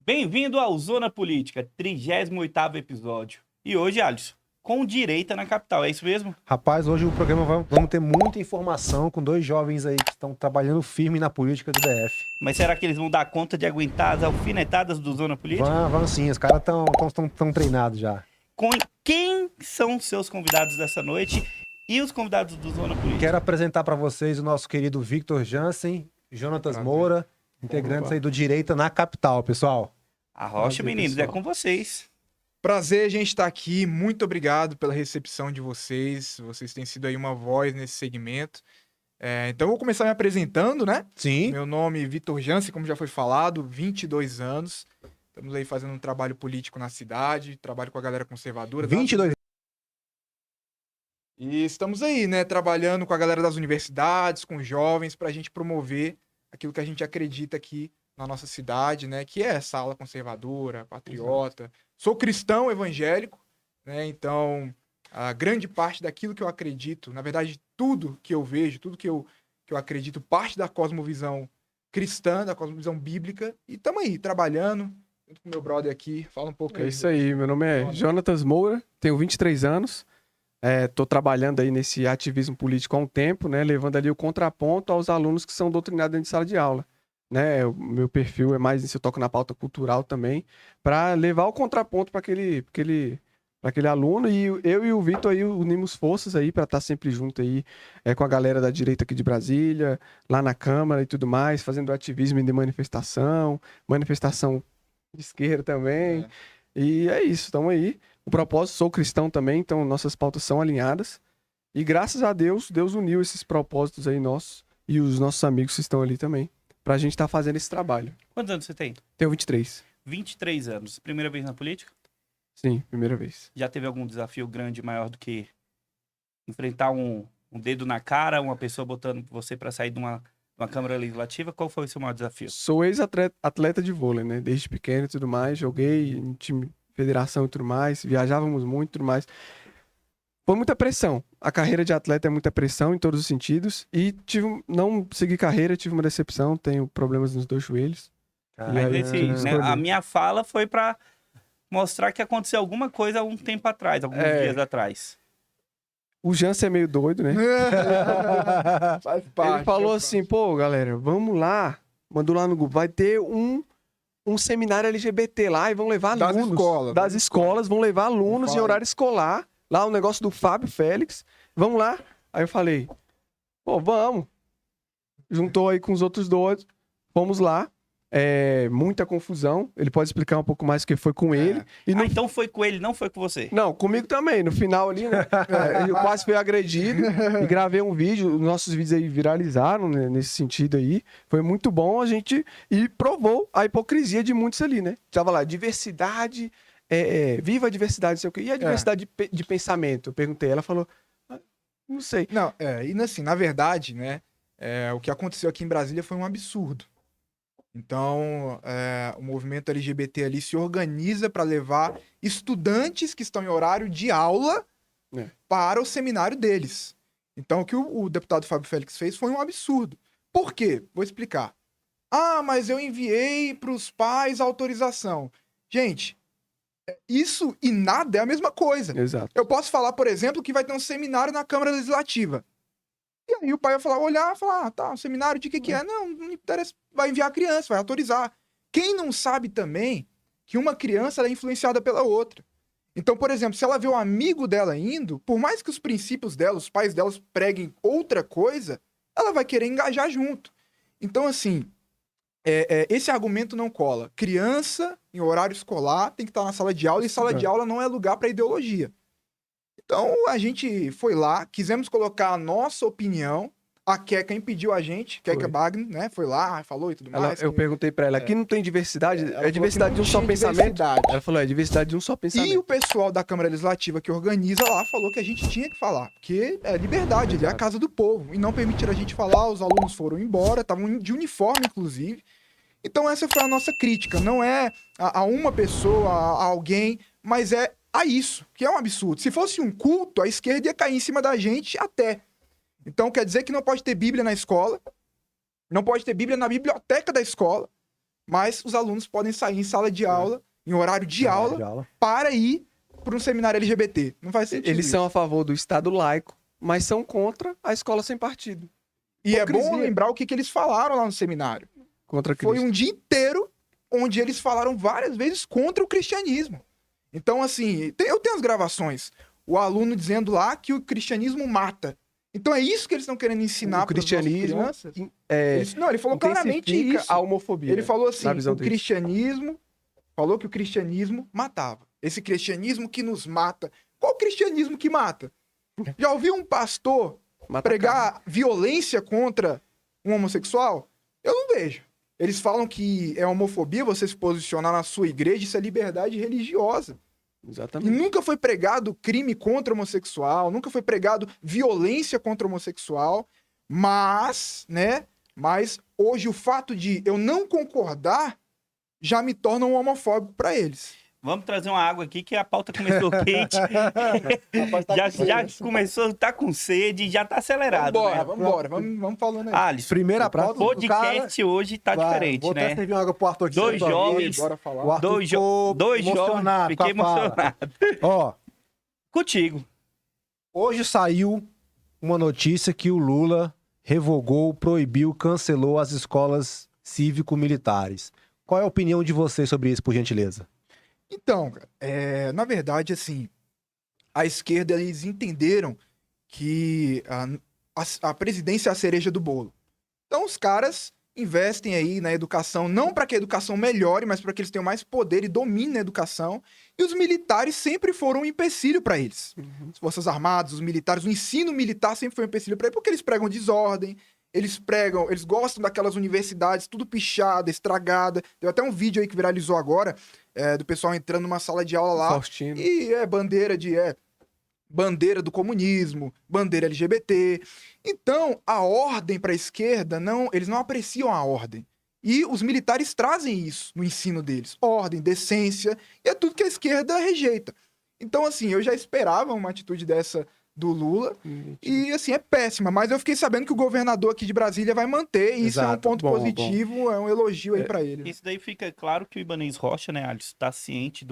Bem-vindo ao Zona Política, 38º episódio. E hoje, Alisson, com direita na capital, é isso mesmo? Rapaz, hoje o programa vamos ter muita informação com dois jovens aí que estão trabalhando firme na política do DF. Mas será que eles vão dar conta de aguentar as alfinetadas do Zona Política? Vão sim, os caras estão treinados já. Quem são seus convidados dessa noite e os convidados do Zona Política? Quero apresentar para vocês o nosso querido Victor Jansen, Jonatas Moura, integrantes aí do Direita na capital, pessoal. Arrocha, meninos, pessoal. É com vocês. Prazer, a gente estar aqui. Muito obrigado pela recepção de vocês. Vocês têm sido aí uma voz nesse segmento. Então, eu vou começar me apresentando, né? Sim. Meu nome é Victor Jansen, como já foi falado, 22 anos. Estamos aí fazendo um trabalho político na cidade, trabalho com a galera conservadora. 22. E estamos aí, né? Trabalhando com a galera das universidades, com jovens, para a gente promover aquilo que a gente acredita aqui na nossa cidade, né? Que é essa ala conservadora, patriota. Exato. Sou cristão evangélico, né? Então, a grande parte daquilo que eu acredito, na verdade, tudo que eu vejo, tudo que eu acredito, parte da cosmovisão cristã, da cosmovisão bíblica. E estamos aí, trabalhando, junto com meu brother aqui. Fala um pouco aí. É isso aí, meu nome é Jonatas Moura, tenho 23 anos. Tô trabalhando aí nesse ativismo político há um tempo, né? Levando ali o contraponto aos alunos que são doutrinados dentro de sala de aula. Né, o meu perfil é mais isso, eu toco na pauta cultural também, para levar o contraponto para aquele aluno, e eu e o Vitor aí unimos forças aí para estar sempre junto aí com a galera da direita aqui de Brasília, lá na Câmara e tudo mais, fazendo ativismo de manifestação de esquerda também, e é isso, estamos aí. O propósito, sou cristão também, então nossas pautas são alinhadas, e graças a Deus, Deus uniu esses propósitos aí nossos, e os nossos amigos que estão ali também, pra gente estar fazendo esse trabalho. Quantos anos você tem? Tenho 23. 23 anos. Primeira vez na política? Sim, primeira vez. Já teve algum desafio grande, maior do que enfrentar um dedo na cara, uma pessoa botando você pra sair de uma Câmara Legislativa? Qual foi o seu maior desafio? Sou ex-atleta de vôlei, né? Desde pequeno e tudo mais. Joguei em time, federação e tudo mais. Viajávamos muito e tudo mais. Foi muita pressão. A carreira de atleta é muita pressão em todos os sentidos. E não segui carreira, tive uma decepção, tenho problemas nos dois joelhos. A minha fala foi para mostrar que aconteceu alguma coisa há um tempo atrás, alguns dias atrás. O Jansen é meio doido, né? Faz parte, ele falou assim, pô, galera, vamos lá. Mandou lá no grupo, vai ter um seminário LGBT lá e vão levar alunos. Das escolas, vão levar alunos em horário escolar. Lá o negócio do Fábio Félix. Vamos lá. Aí eu falei, pô, vamos. Juntou aí com os outros dois. Fomos lá. Muita confusão. Ele pode explicar um pouco mais o que foi com ele. E então foi com ele, não foi com você? Não, comigo também. No final ali, né? Eu quase fui agredido. E gravei um vídeo. Os nossos vídeos aí viralizaram, né, nesse sentido aí. Foi muito bom a gente... E provou a hipocrisia de muitos ali, né? Tava lá, diversidade... viva a diversidade, não sei o quê. E a diversidade de pensamento? Eu perguntei, ela falou, não sei. Não, e assim, na verdade, né, o que aconteceu aqui em Brasília foi um absurdo. Então, o movimento LGBT ali se organiza para levar estudantes que estão em horário de aula para o seminário deles. Então, o que o deputado Fábio Félix fez foi um absurdo. Por quê? Vou explicar. Mas eu enviei para os pais a autorização. Gente, isso e nada é a mesma coisa. Exato. Eu posso falar, por exemplo, que vai ter um seminário na Câmara Legislativa. E aí o pai vai falar, tá, um seminário de que é? Não interessa, vai enviar a criança, vai autorizar. Quem não sabe também que uma criança é influenciada pela outra. Então, por exemplo, se ela vê um amigo dela indo, por mais que os princípios dela, os pais delas preguem outra coisa, ela vai querer engajar junto. Então, assim... esse argumento não cola. Criança, em horário escolar, tem que estar na sala de aula, e sala de aula não é lugar para ideologia. Então, a gente foi lá, quisemos colocar a nossa opinião, a Keka impediu a gente, Keka Bagni, né, foi lá, falou e tudo mais. Eu perguntei para ela, aqui não tem diversidade? É diversidade de um só pensamento? Ela falou, é diversidade de um só pensamento. E o pessoal da Câmara Legislativa que organiza lá falou que a gente tinha que falar, porque é liberdade, ele é a casa do povo, e não permitiram a gente falar, os alunos foram embora, estavam de uniforme, inclusive. Então essa foi a nossa crítica, não é a uma pessoa, a alguém, mas é a isso, que é um absurdo. Se fosse um culto, a esquerda ia cair em cima da gente até. Então quer dizer que não pode ter Bíblia na escola, não pode ter Bíblia na biblioteca da escola, mas os alunos podem sair em sala de aula, em horário de aula, para ir para um seminário LGBT. Não faz sentido. Eles isso. são a favor do Estado laico, mas são contra a escola sem partido. E é Hipocrisia. bom lembrar o que eles falaram lá no seminário. Contra Cristo. Foi um dia inteiro onde eles falaram várias vezes contra o cristianismo. Então, assim, eu tenho as gravações. O aluno dizendo lá que o cristianismo mata. Então é isso que eles estão querendo ensinar O para as cristianismo crianças. é, Não, ele falou claramente intensifica isso. a homofobia. Ele falou assim, na visão o deles. cristianismo... Falou que o cristianismo matava. Esse cristianismo que nos mata. Qual cristianismo que mata? Já ouviu um pastor Mata pregar violência contra um homossexual? Eu não vejo. Eles falam que é homofobia você se posicionar na sua igreja, isso é liberdade religiosa. E Exatamente. nunca foi pregado crime contra homossexual, nunca foi pregado violência contra homossexual, mas, né? Mas hoje o fato de eu não concordar já me torna um homofóbico para eles. Vamos trazer uma água aqui que a pauta começou quente. já começou, tá com sede, já tá acelerado, né? Vamos falando aí. Alisson, Primeira o pauta do podcast hoje tá diferente, vou até né? servir uma água pro Arthur aqui. Dois sentado. jovens, Bora falar. O Arthur dois ficou jovens, emocionado fiquei com a fala. emocionado. Ó, Contigo. hoje saiu uma notícia que o Lula revogou, proibiu, cancelou as escolas cívico-militares. Qual é a opinião de vocês sobre isso, por gentileza? Então, cara, na verdade, assim, a esquerda, eles entenderam que a presidência é a cereja do bolo. Então, os caras investem aí na educação, não para que a educação melhore, mas para que eles tenham mais poder e dominem a educação. E os militares sempre foram um empecilho para eles. As Forças Armadas, os militares, o ensino militar sempre foi um empecilho para eles, porque eles pregam desordem, eles gostam daquelas universidades tudo pichada, estragada. Deu até um vídeo aí que viralizou agora, do pessoal entrando numa sala de aula lá. Faustino. E bandeira do comunismo, bandeira LGBT. Então, a ordem para a esquerda, eles não apreciam a ordem. E os militares trazem isso no ensino deles. Ordem, decência, e é tudo que a esquerda rejeita. Então, assim, eu já esperava uma atitude dessa do Lula, e assim, é péssima, mas eu fiquei sabendo que o governador aqui de Brasília vai manter, e isso é um Exato. ponto Bom, positivo, é um elogio aí pra ele. Isso daí fica claro que o Ibanez Rocha, né, Alisson, está ciente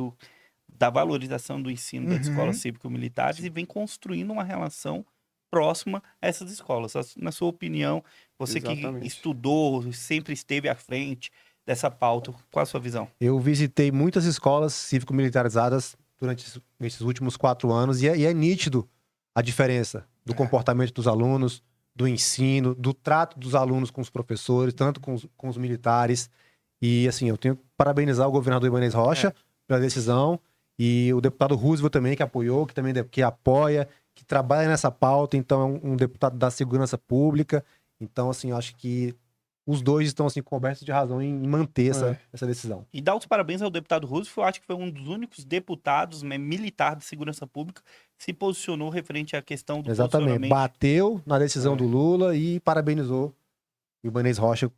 da valorização do ensino das escolas cívico-militares e vem construindo uma relação próxima a essas escolas. Na sua opinião, você que Exatamente. estudou, sempre esteve à frente dessa pauta, qual a sua visão? Eu visitei muitas escolas cívico-militarizadas durante esses últimos 4 anos e é nítido a diferença do comportamento dos alunos, do ensino, do trato dos alunos com os professores, tanto com os militares. E, assim, eu tenho que parabenizar o governador Ibanez Rocha pela decisão e o deputado Roosevelt também, que apoiou, que apoia, que trabalha nessa pauta. Então, é um deputado da segurança pública. Então, assim, eu acho que os dois estão, assim, cobertos de razão em manter essa decisão. E dar os parabéns ao deputado Roosevelt, eu acho que foi um dos únicos deputados militar de segurança pública que se posicionou referente à questão do Exatamente. posicionamento. Bateu na decisão do Lula e parabenizou o Ibanez Rocha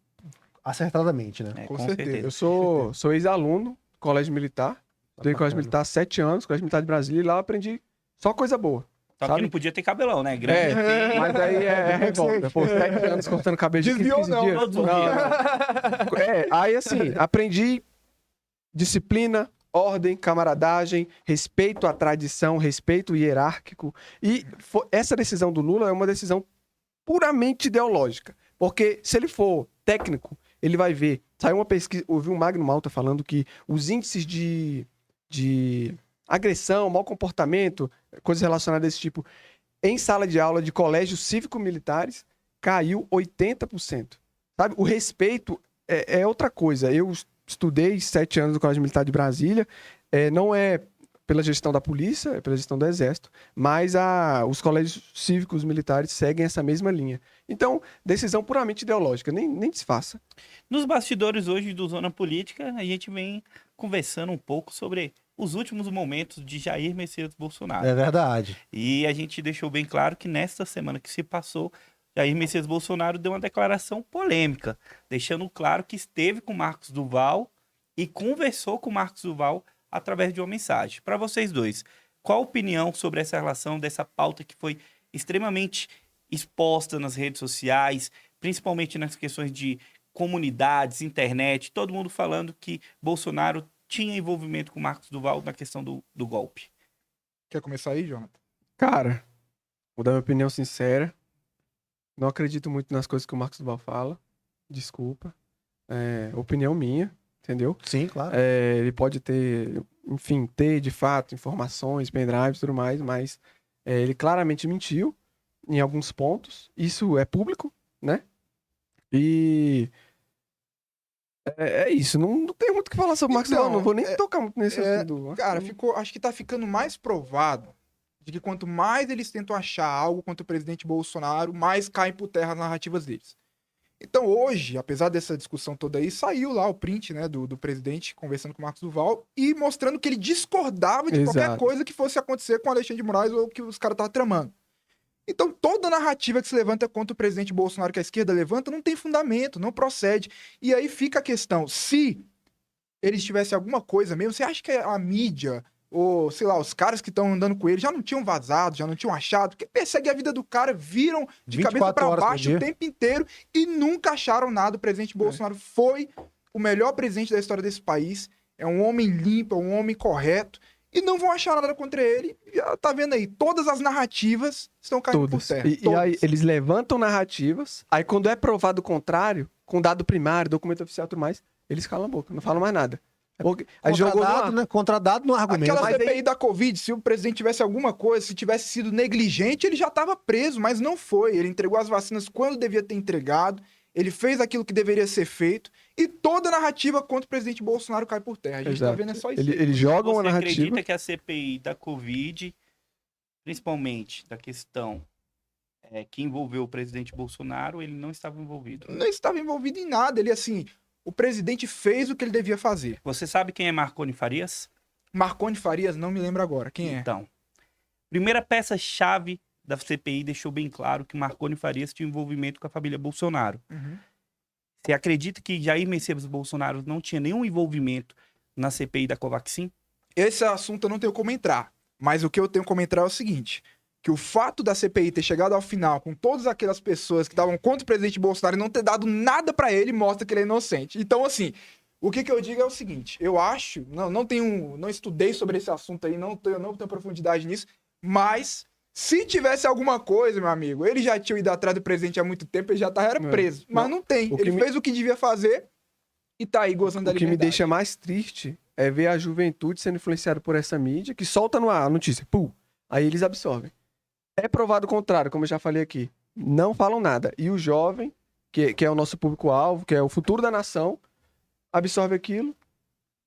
acertadamente, né? Com certeza. Eu sou ex-aluno do Colégio Militar. Estudei no Colégio Militar há 7 anos, Colégio Militar de Brasília, e lá eu aprendi só coisa boa. Só sabe? que não podia ter cabelão, né? Grande. Mas aí é revolta. Pô, 7 anos cortando cabelo de 15 Desviou não, dias. todos os dias. Aí assim, aprendi disciplina, ordem, camaradagem, respeito à tradição, respeito hierárquico. E essa decisão do Lula é uma decisão puramente ideológica. Porque se ele for técnico, ele vai ver. Saiu uma pesquisa, ouvi um Magno Malta falando que os índices de agressão, mau comportamento, coisas relacionadas a esse tipo, em sala de aula de colégios cívico-militares, caiu 80%. Sabe? O respeito é outra coisa. Eu estudei 7 anos no Colégio Militar de Brasília, não é pela gestão da polícia, é pela gestão do exército, mas os colégios cívicos militares seguem essa mesma linha. Então, decisão puramente ideológica, nem disfarça. Nos bastidores hoje do Zona Política, a gente vem conversando um pouco sobre os últimos momentos de Jair Messias Bolsonaro. É verdade. E a gente deixou bem claro que nesta semana que se passou, Jair Messias Bolsonaro deu uma declaração polêmica, deixando claro que esteve com Marcos Duval e conversou com Marcos Duval através de uma mensagem. Para vocês dois, qual a opinião sobre essa relação dessa pauta que foi extremamente exposta nas redes sociais, principalmente nas questões de comunidades, internet, todo mundo falando que Bolsonaro tinha envolvimento com Marcos Duval na questão do golpe? Quer começar aí, Jonathan? Cara, vou dar minha opinião sincera. Não acredito muito nas coisas que o Marcos Duval fala. Desculpa. Opinião minha, entendeu? Sim, claro. Ele pode ter, enfim, ter de fato informações, pendrives e tudo mais, mas ele claramente mentiu em alguns pontos. Isso é público, né? E é isso. Não tem muito o que falar sobre o Marcos Duval. Não vou nem tocar muito nesse assunto. Cara, acho que tá ficando mais provado de que quanto mais eles tentam achar algo contra o presidente Bolsonaro, mais caem por terra as narrativas deles. Então hoje, apesar dessa discussão toda aí, saiu lá o print, né, do presidente conversando com o Marcos Duval e mostrando que ele discordava de qualquer coisa que fosse acontecer com o Alexandre de Moraes ou que os caras estavam tramando. Então toda narrativa que se levanta contra o presidente Bolsonaro, que a esquerda levanta, não tem fundamento, não procede. E aí fica a questão, se eles tivessem alguma coisa mesmo, você acha que a mídia, ou sei lá, os caras que estão andando com ele já não tinham vazado, já não tinham achado, porque persegue a vida do cara, viram de cabeça pra baixo o tempo inteiro e nunca acharam nada. O presidente Bolsonaro foi o melhor presidente da história desse país, é um homem limpo, é um homem correto, e não vão achar nada contra ele. Tá vendo aí, todas as narrativas estão caindo por terra. E aí eles levantam narrativas, aí quando é provado o contrário, com dado primário, documento oficial e tudo mais, eles calam a boca, não falam mais nada. Aí Contradado, né? Contradado no argumento. Aquela CPI da Covid, se o presidente tivesse alguma coisa, se tivesse sido negligente, ele já estava preso, mas não foi. Ele entregou as vacinas quando devia ter entregado, ele fez aquilo que deveria ser feito, e toda a narrativa contra o presidente Bolsonaro cai por terra. A gente tá vendo só isso. Eles jogam uma narrativa. Você acredita que a CPI da Covid, principalmente da questão que envolveu o presidente Bolsonaro, ele não estava envolvido? Não estava envolvido em nada. Ele, assim, o presidente fez o que ele devia fazer. Você sabe quem é Marconi Farias? Marconi Farias, não me lembro agora. Quem é? Então, primeira peça-chave da CPI deixou bem claro que Marconi Farias tinha envolvimento com a família Bolsonaro. Uhum. Você acredita que Jair Messias Bolsonaro não tinha nenhum envolvimento na CPI da Covaxin? Esse assunto eu não tenho como entrar. Mas o que eu tenho como entrar é o seguinte, que o fato da CPI ter chegado ao final com todas aquelas pessoas que estavam contra o presidente Bolsonaro e não ter dado nada pra ele, mostra que ele é inocente. Então, assim, o que eu digo é o seguinte, eu acho, não estudei sobre esse assunto aí, não tenho profundidade nisso, mas se tivesse alguma coisa, meu amigo, ele já tinha ido atrás do presidente há muito tempo, ele já era preso. Mas não tem. Ele fez o que devia fazer e tá aí gozando da liberdade. O que me deixa mais triste é ver a juventude sendo influenciada por essa mídia, que solta no ar a notícia, pum, aí eles absorvem. É provado o contrário, como eu já falei aqui. Não falam nada. E o jovem, que é o nosso público-alvo, que é o futuro da nação, absorve aquilo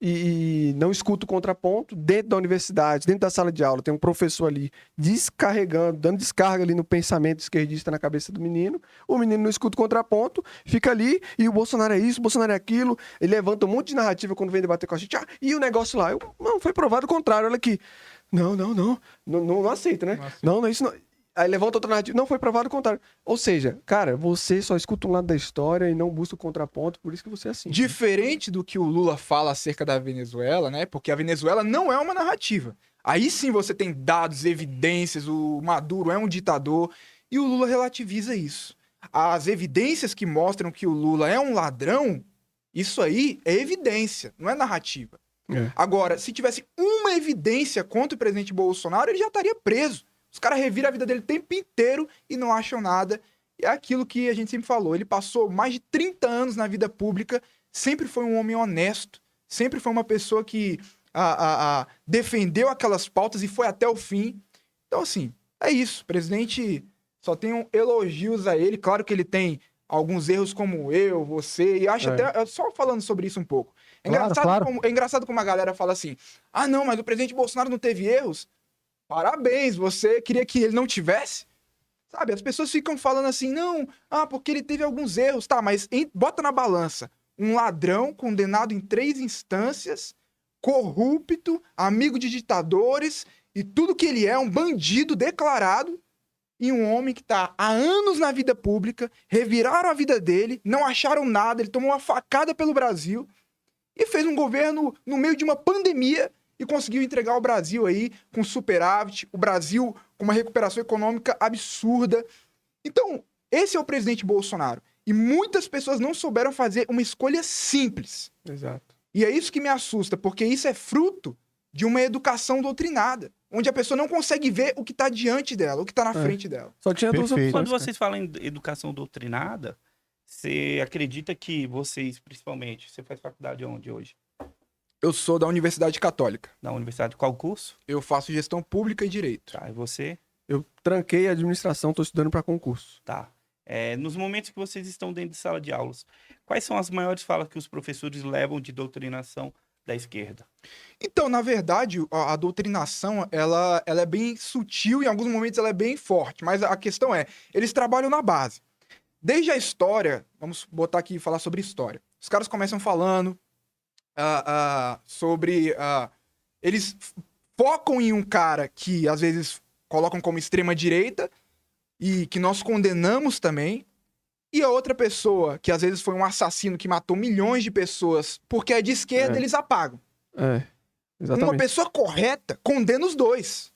e não escuta o contraponto. Dentro da universidade, dentro da sala de aula, tem um professor ali descarregando, dando descarga ali no pensamento esquerdista na cabeça do menino. O menino não escuta o contraponto, fica ali, e o Bolsonaro é isso, o Bolsonaro é aquilo. Ele levanta um monte de narrativa quando vem debater com a gente. E o negócio lá? Não, foi provado o contrário, olha aqui. Não aceita, né? Não, isso não. Aí levanta outra narrativa. Não, foi provado o contrário. Ou seja, cara, você só escuta um lado da história e não busca o contraponto, por isso que você é assim. Diferente do que o Lula fala acerca da Venezuela, né? Porque a Venezuela não é uma narrativa. Aí sim você tem dados, evidências, o Maduro é um ditador e o Lula relativiza isso. As evidências que mostram que o Lula é um ladrão, isso aí é evidência, não é narrativa. Agora, se tivesse uma evidência contra o presidente Bolsonaro, ele já estaria preso. Os caras reviram a vida dele o tempo inteiro e não acham nada. E é aquilo que a gente sempre falou. Ele passou mais de 30 anos na vida pública, sempre foi um homem honesto, sempre foi uma pessoa que defendeu aquelas pautas e foi até o fim. Então, assim, é isso. O presidente só tem elogios a ele. Claro que ele tem alguns erros como eu, você, e acho até... Só falando sobre isso um pouco. É engraçado como a galera fala assim, não, mas o presidente Bolsonaro não teve erros. Parabéns, você queria que ele não tivesse? Sabe, as pessoas ficam falando assim, não, porque ele teve alguns erros, tá, mas bota na balança. Um ladrão condenado em 3 instâncias, corrupto, amigo de ditadores, e tudo que ele é, um bandido declarado, e um homem que tá há anos na vida pública, reviraram a vida dele, não acharam nada, ele tomou uma facada pelo Brasil, e fez um governo no meio de uma pandemia, e conseguiu entregar o Brasil aí com superávit, o Brasil com uma recuperação econômica absurda. Então, esse é o presidente Bolsonaro. E muitas pessoas não souberam fazer uma escolha simples. Exato. E é isso que me assusta, porque isso é fruto de uma educação doutrinada, onde a pessoa não consegue ver o que está diante dela, o que está na frente dela. Só tinha duas Perfeito. opções. Quando cara. vocês falam em educação doutrinada, você acredita que vocês, principalmente, você faz faculdade onde hoje? Eu sou da Universidade Católica. Na universidade, qual curso? Eu faço gestão pública e direito. Tá, e você? Eu tranquei a administração, tô estudando para concurso. Tá. Nos momentos que vocês estão dentro de sala de aulas, quais são as maiores falas que os professores levam de doutrinação da esquerda? Então, na verdade, a doutrinação, ela é bem sutil, em alguns momentos ela é bem forte, mas a questão é, eles trabalham na base. Desde a história, vamos botar aqui e falar sobre história. Os caras começam falando sobre... eles focam em um cara que, às vezes, colocam como extrema-direita e que nós condenamos também, e a outra pessoa, que às vezes foi um assassino que matou milhões de pessoas, porque é de esquerda, eles apagam. É, exatamente. Uma pessoa correta condena os dois.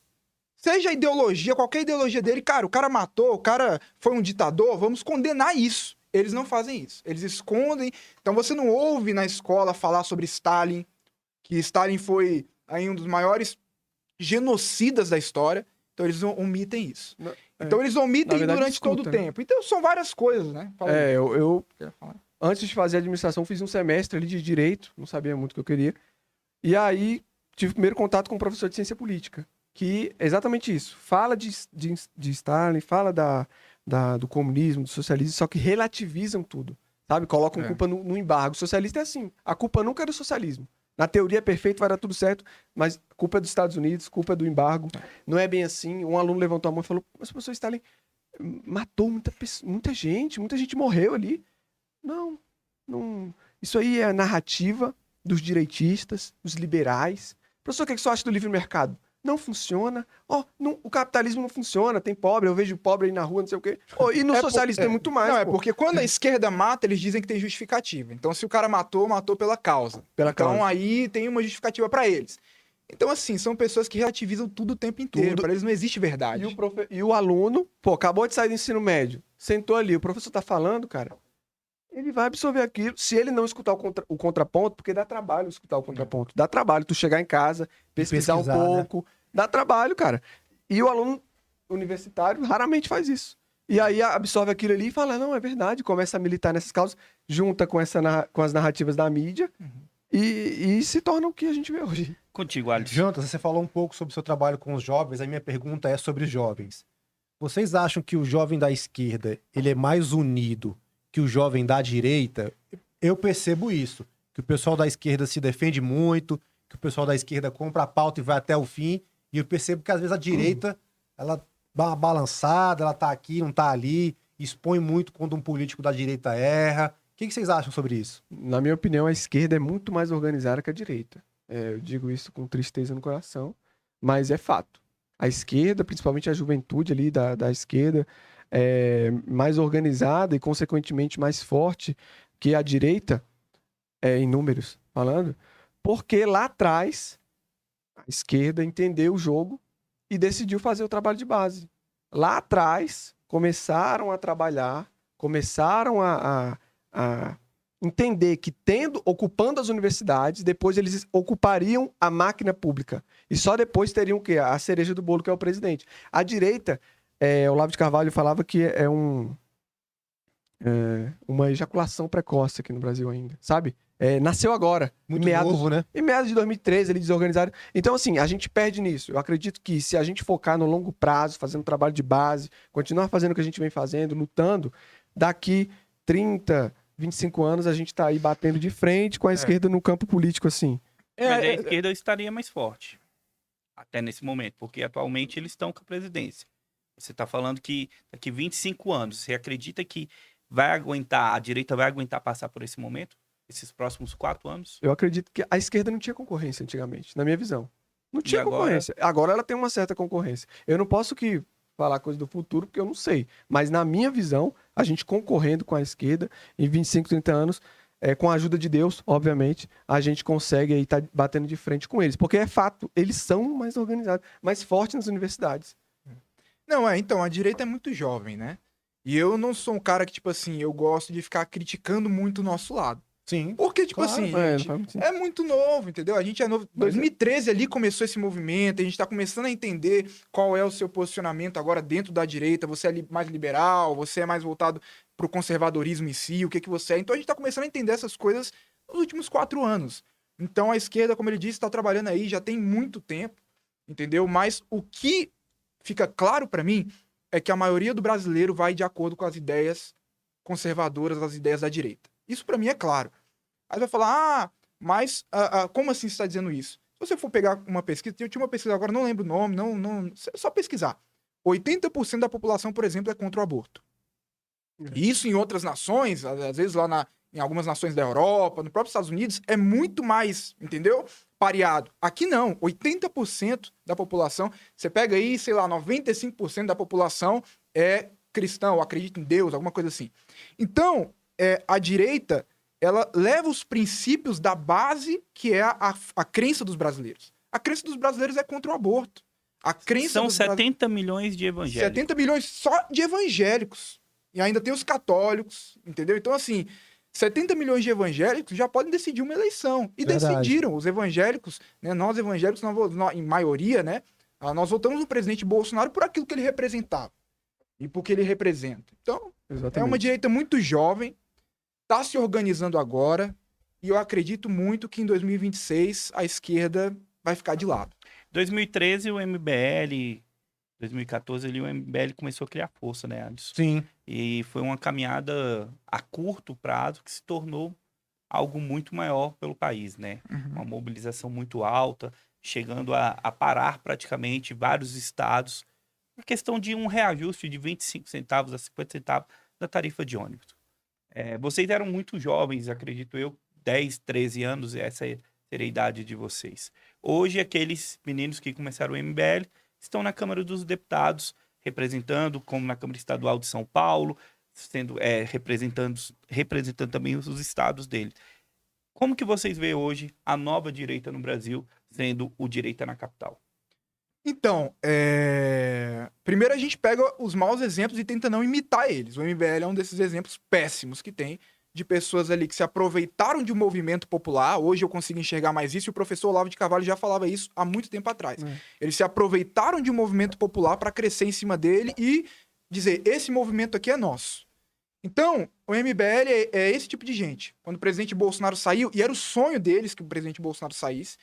Seja a ideologia, qualquer ideologia dele, cara, o cara matou, o cara foi um ditador, vamos condenar isso. Eles não fazem isso. Eles escondem. Então você não ouve na escola falar sobre Stalin, que Stalin foi aí um dos maiores genocidas da história. Então eles omitem isso. Então eles omitem verdade, durante todo o escuta, né? tempo. Então são várias coisas, né? Fala aí. Eu Quer falar? antes de fazer administração, fiz um semestre ali de direito, não sabia muito o que eu queria. E aí tive o primeiro contato com um professor de ciência política, que é exatamente isso. Fala de Stalin, fala do comunismo, do socialismo, só que relativizam tudo, sabe? Colocam culpa no embargo. O socialista é assim, a culpa nunca é do socialismo. Na teoria é perfeito, vai dar tudo certo, mas culpa é dos Estados Unidos, culpa é do embargo. Não é bem assim. Um aluno levantou a mão e falou, mas o professor Stalin matou muita gente morreu ali. Não. Isso aí é a narrativa dos direitistas, dos liberais. Professor, o que você acha do livre mercado? Não funciona. O capitalismo não funciona, tem pobre, eu vejo pobre aí na rua, não sei o quê. E no socialismo tem muito mais. Não, pô. porque quando a esquerda mata, eles dizem que tem justificativa. Então, se o cara matou pela causa. Então, aí tem uma justificativa pra eles. Então, assim, são pessoas que relativizam tudo o tempo inteiro. Tudo. Pra eles não existe verdade. E o aluno, acabou de sair do ensino médio, sentou ali, o professor tá falando, cara, ele vai absorver aquilo. Se ele não escutar o contraponto, porque dá trabalho escutar o contraponto. Dá trabalho tu chegar em casa, pesquisar um pouco. Né? Dá trabalho, cara. E o aluno universitário raramente faz isso. E aí absorve aquilo ali e fala, não, é verdade. Começa a militar nessas causas, junta com as narrativas da mídia e se torna o que a gente vê hoje. Contigo, Alisson. Jonatas, você falou um pouco sobre o seu trabalho com os jovens. A minha pergunta é sobre os jovens. Vocês acham que o jovem da esquerda ele é mais unido que o jovem da direita? Eu percebo isso, que o pessoal da esquerda se defende muito, que o pessoal da esquerda compra a pauta e vai até o fim, e eu percebo que às vezes a direita, ela dá uma balançada, ela tá aqui, não tá ali, expõe muito quando um político da direita erra. O que vocês acham sobre isso? Na minha opinião, a esquerda é muito mais organizada que a direita. Eu digo isso com tristeza no coração, mas é fato. A esquerda, principalmente a juventude ali da esquerda, é mais organizada e, consequentemente, mais forte que a direita, em números falando, porque lá atrás a esquerda entendeu o jogo e decidiu fazer o trabalho de base. Lá atrás começaram a trabalhar, começaram a entender que ocupando as universidades, depois eles ocupariam a máquina pública. E só depois teriam o quê? A cereja do bolo, que é o presidente. A direita, Olavo de Carvalho falava que é uma ejaculação precoce aqui no Brasil ainda, sabe? Nasceu agora. Muito novo, né? Em meados de 2013, eles desorganizaram. Então, assim, a gente perde nisso. Eu acredito que se a gente focar no longo prazo, fazendo trabalho de base, continuar fazendo o que a gente vem fazendo, lutando, daqui 30, 25 anos a gente tá aí batendo de frente com a esquerda no campo político, assim. Mas a esquerda estaria mais forte, até nesse momento, porque atualmente eles estão com a presidência. Você está falando que daqui 25 anos, você acredita que a direita vai aguentar passar por esse momento? Esses próximos 4 anos? Eu acredito que a esquerda não tinha concorrência antigamente, na minha visão. Não tinha concorrência. Agora ela tem uma certa concorrência. Eu não posso falar coisa do futuro, porque eu não sei. Mas na minha visão, a gente concorrendo com a esquerda, em 25, 30 anos, com a ajuda de Deus, obviamente, a gente consegue aí estar batendo de frente com eles. Porque é fato, eles são mais organizados, mais fortes nas universidades. Não, então, a direita é muito jovem, né? E eu não sou um cara que, tipo assim, eu gosto de ficar criticando muito o nosso lado. Sim. Porque, tipo Claro, assim, não gente, faz muito é muito novo, entendeu? A gente é novo. 2013 ali começou esse movimento, a gente tá começando a entender qual é o seu posicionamento agora dentro da direita. Você é mais liberal, você é mais voltado pro conservadorismo em si, o que que você é. Então a gente tá começando a entender essas coisas nos últimos 4 anos. Então a esquerda, como ele disse, tá trabalhando aí já tem muito tempo, entendeu? Mas o que fica claro pra mim é que a maioria do brasileiro vai de acordo com as ideias conservadoras, as ideias da direita. Isso pra mim é claro. Aí vai falar, mas como assim você está dizendo isso? Se você for pegar uma pesquisa, eu tinha uma pesquisa agora, não lembro o nome, é só pesquisar. 80% da população, por exemplo, é contra o aborto. E isso em outras nações, às vezes lá em algumas nações da Europa, no próprio Estados Unidos, é muito mais, entendeu? Pareado. Aqui não, 80% da população, você pega aí, sei lá, 95% da população é cristã, ou acredita em Deus, alguma coisa assim. Então, a direita, ela leva os princípios da base, que é a crença dos brasileiros. A crença dos brasileiros é contra o aborto. A crença São dos 70 milhões de evangélicos. 70 milhões só de evangélicos. E ainda tem os católicos, entendeu? Então, assim, 70 milhões de evangélicos já podem decidir uma eleição. E Verdade. decidiram. Os evangélicos, né? Nós evangélicos, em maioria, né? Nós votamos no presidente Bolsonaro por aquilo que ele representava. E por que ele representa. Então, Exatamente. é uma direita muito jovem, está se organizando agora, e eu acredito muito que em 2026 a esquerda vai ficar de lado. 2013 o MBL, 2014 ali o MBL começou a criar força, né, Alisson? Sim. E foi uma caminhada a curto prazo que se tornou algo muito maior pelo país, né? Uma mobilização muito alta, chegando a parar praticamente vários estados. A questão de um reajuste de 25 centavos a 50 centavos da tarifa de ônibus. Vocês eram muito jovens, acredito eu, 10, 13 anos, essa seria a idade de vocês. Hoje, aqueles meninos que começaram o MBL estão na Câmara dos Deputados, representando, como na Câmara Estadual de São Paulo, representando também os estados dele. Como que vocês veem hoje a nova direita no Brasil sendo o direita na capital? Então, primeiro a gente pega os maus exemplos e tenta não imitar eles. O MBL é um desses exemplos péssimos que tem, de pessoas ali que se aproveitaram de um movimento popular. Hoje eu consigo enxergar mais isso, e o professor Olavo de Carvalho já falava isso há muito tempo atrás. Eles se aproveitaram de um movimento popular para crescer em cima dele e dizer, esse movimento aqui é nosso. Então, o MBL é esse tipo de gente. Quando o presidente Bolsonaro saiu, e era o sonho deles que o presidente Bolsonaro saísse,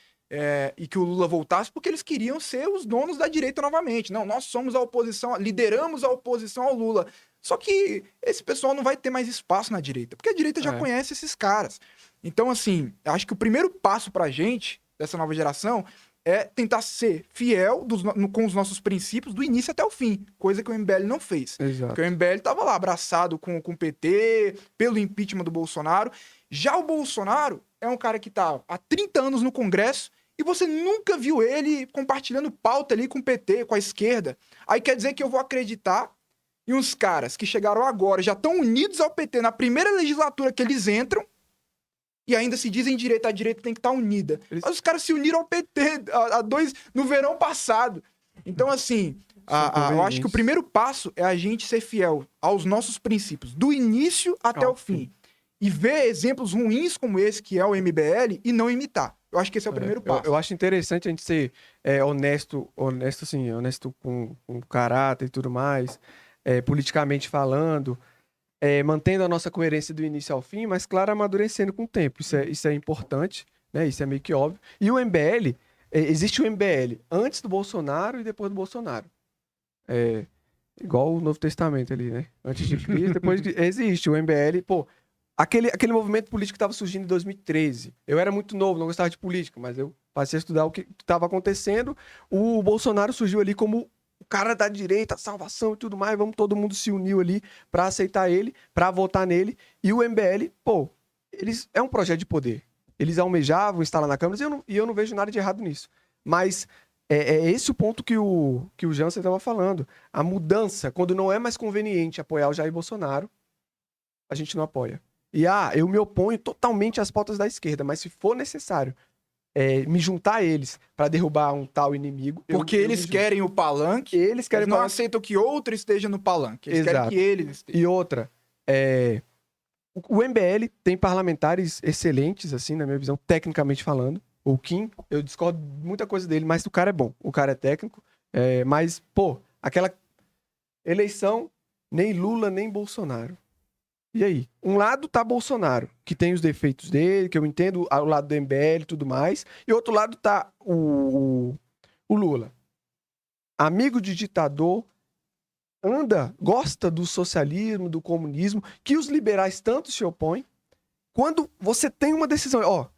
e que o Lula voltasse, porque eles queriam ser os donos da direita novamente. Não, nós somos a oposição, lideramos a oposição ao Lula. Só que esse pessoal não vai ter mais espaço na direita, porque a direita já conhece esses caras. Então, assim, acho que o primeiro passo pra gente, dessa nova geração, é tentar ser fiel com os nossos princípios do início até o fim, coisa que o MBL não fez. Exato. Porque o MBL tava lá abraçado com o PT, pelo impeachment do Bolsonaro. Já o Bolsonaro é um cara que tá há 30 anos no Congresso e você nunca viu ele compartilhando pauta ali com o PT, com a esquerda. Aí quer dizer que eu vou acreditar em uns caras que chegaram agora, já estão unidos ao PT na primeira legislatura que eles entram, e ainda se dizem direita, a direita tem que estar unida. Mas os caras se uniram ao PT no verão passado. Então, assim, eu acho que o primeiro passo é a gente ser fiel aos nossos princípios, do início até o fim. E ver exemplos ruins como esse, que é o MBL, e não imitar. Eu acho que esse é o primeiro passo. Eu acho interessante a gente ser honesto com caráter e tudo mais, politicamente falando, mantendo a nossa coerência do início ao fim, mas, claro, amadurecendo com o tempo. Isso é importante, né? Isso é meio que óbvio. E o MBL, existe o MBL antes do Bolsonaro e depois do Bolsonaro. Igual o Novo Testamento ali, né? Antes de Cristo, depois existe o MBL, pô. Aquele movimento político que estava surgindo em 2013. Eu era muito novo, não gostava de política, mas eu passei a estudar o que estava acontecendo. O Bolsonaro surgiu ali como o cara da direita, salvação e tudo mais. Todo mundo se uniu ali para aceitar ele, para votar nele. E o MBL, pô, é um projeto de poder. Eles almejavam estar lá na Câmara e eu não vejo nada de errado nisso. Mas é esse o ponto que o Jansen estava falando. A mudança, quando não é mais conveniente apoiar o Jair Bolsonaro, a gente não apoia. E eu me oponho totalmente às pautas da esquerda, mas se for necessário me juntar a eles para derrubar um tal inimigo... Porque eu eles me junto. querem o palanque, Eles querem eles não palanque. aceitam que outro esteja no palanque. Eles querem Exato. que eles estejam. E outra, o MBL tem parlamentares excelentes, assim, na minha visão, tecnicamente falando. O Kim, eu discordo de muita coisa dele, mas o cara é bom. O cara é técnico. Mas, pô, aquela eleição, nem Lula, nem Bolsonaro. E aí? Um lado tá Bolsonaro, que tem os defeitos dele, que eu entendo o lado do MBL e tudo mais. E outro lado tá o Lula. Amigo de ditador, gosta do socialismo, do comunismo, que os liberais tanto se opõem. Quando você tem uma decisão,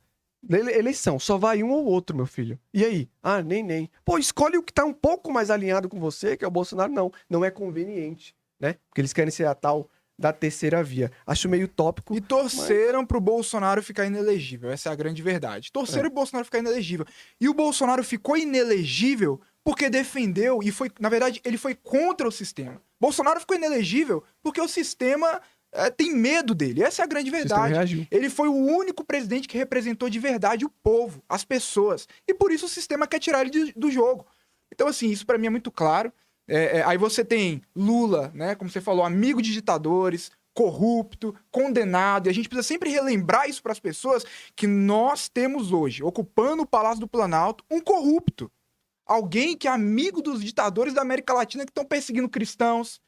eleição, só vai um ou outro, meu filho. E aí? Nem. Pô, escolhe o que tá um pouco mais alinhado com você, que é o Bolsonaro. Não é conveniente, né? Porque eles querem ser a tal da terceira via. Acho meio utópico. E torceram pro Bolsonaro ficar inelegível. Essa é a grande verdade. Torceram pro Bolsonaro ficar inelegível. E o Bolsonaro ficou inelegível porque defendeu e foi, na verdade, ele foi contra o sistema. Bolsonaro ficou inelegível porque o sistema tem medo dele. Essa é a grande verdade. Ele foi o único presidente que representou de verdade o povo, as pessoas. E por isso o sistema quer tirar ele do jogo. Então, assim, isso pra mim é muito claro. Aí você tem Lula, né, como você falou, amigo de ditadores, corrupto, condenado, e a gente precisa sempre relembrar isso para as pessoas, que nós temos hoje, ocupando o Palácio do Planalto, um corrupto. Alguém que é amigo dos ditadores da América Latina que estão perseguindo cristãos,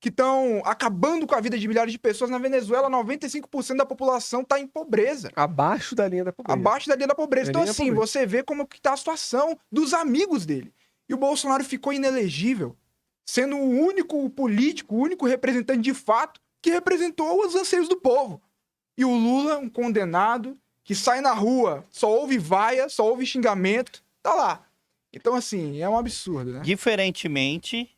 que estão acabando com a vida de milhares de pessoas. Na Venezuela, 95% da população está em pobreza. Abaixo da linha da pobreza. Abaixo da linha da pobreza. Então, assim, você vê como que tá a situação dos amigos dele. E o Bolsonaro ficou inelegível, sendo o único político, o único representante de fato que representou os anseios do povo. E o Lula, um condenado, que sai na rua, só ouve vaia, só ouve xingamento, tá lá. Então, assim, é um absurdo, né? Diferentemente,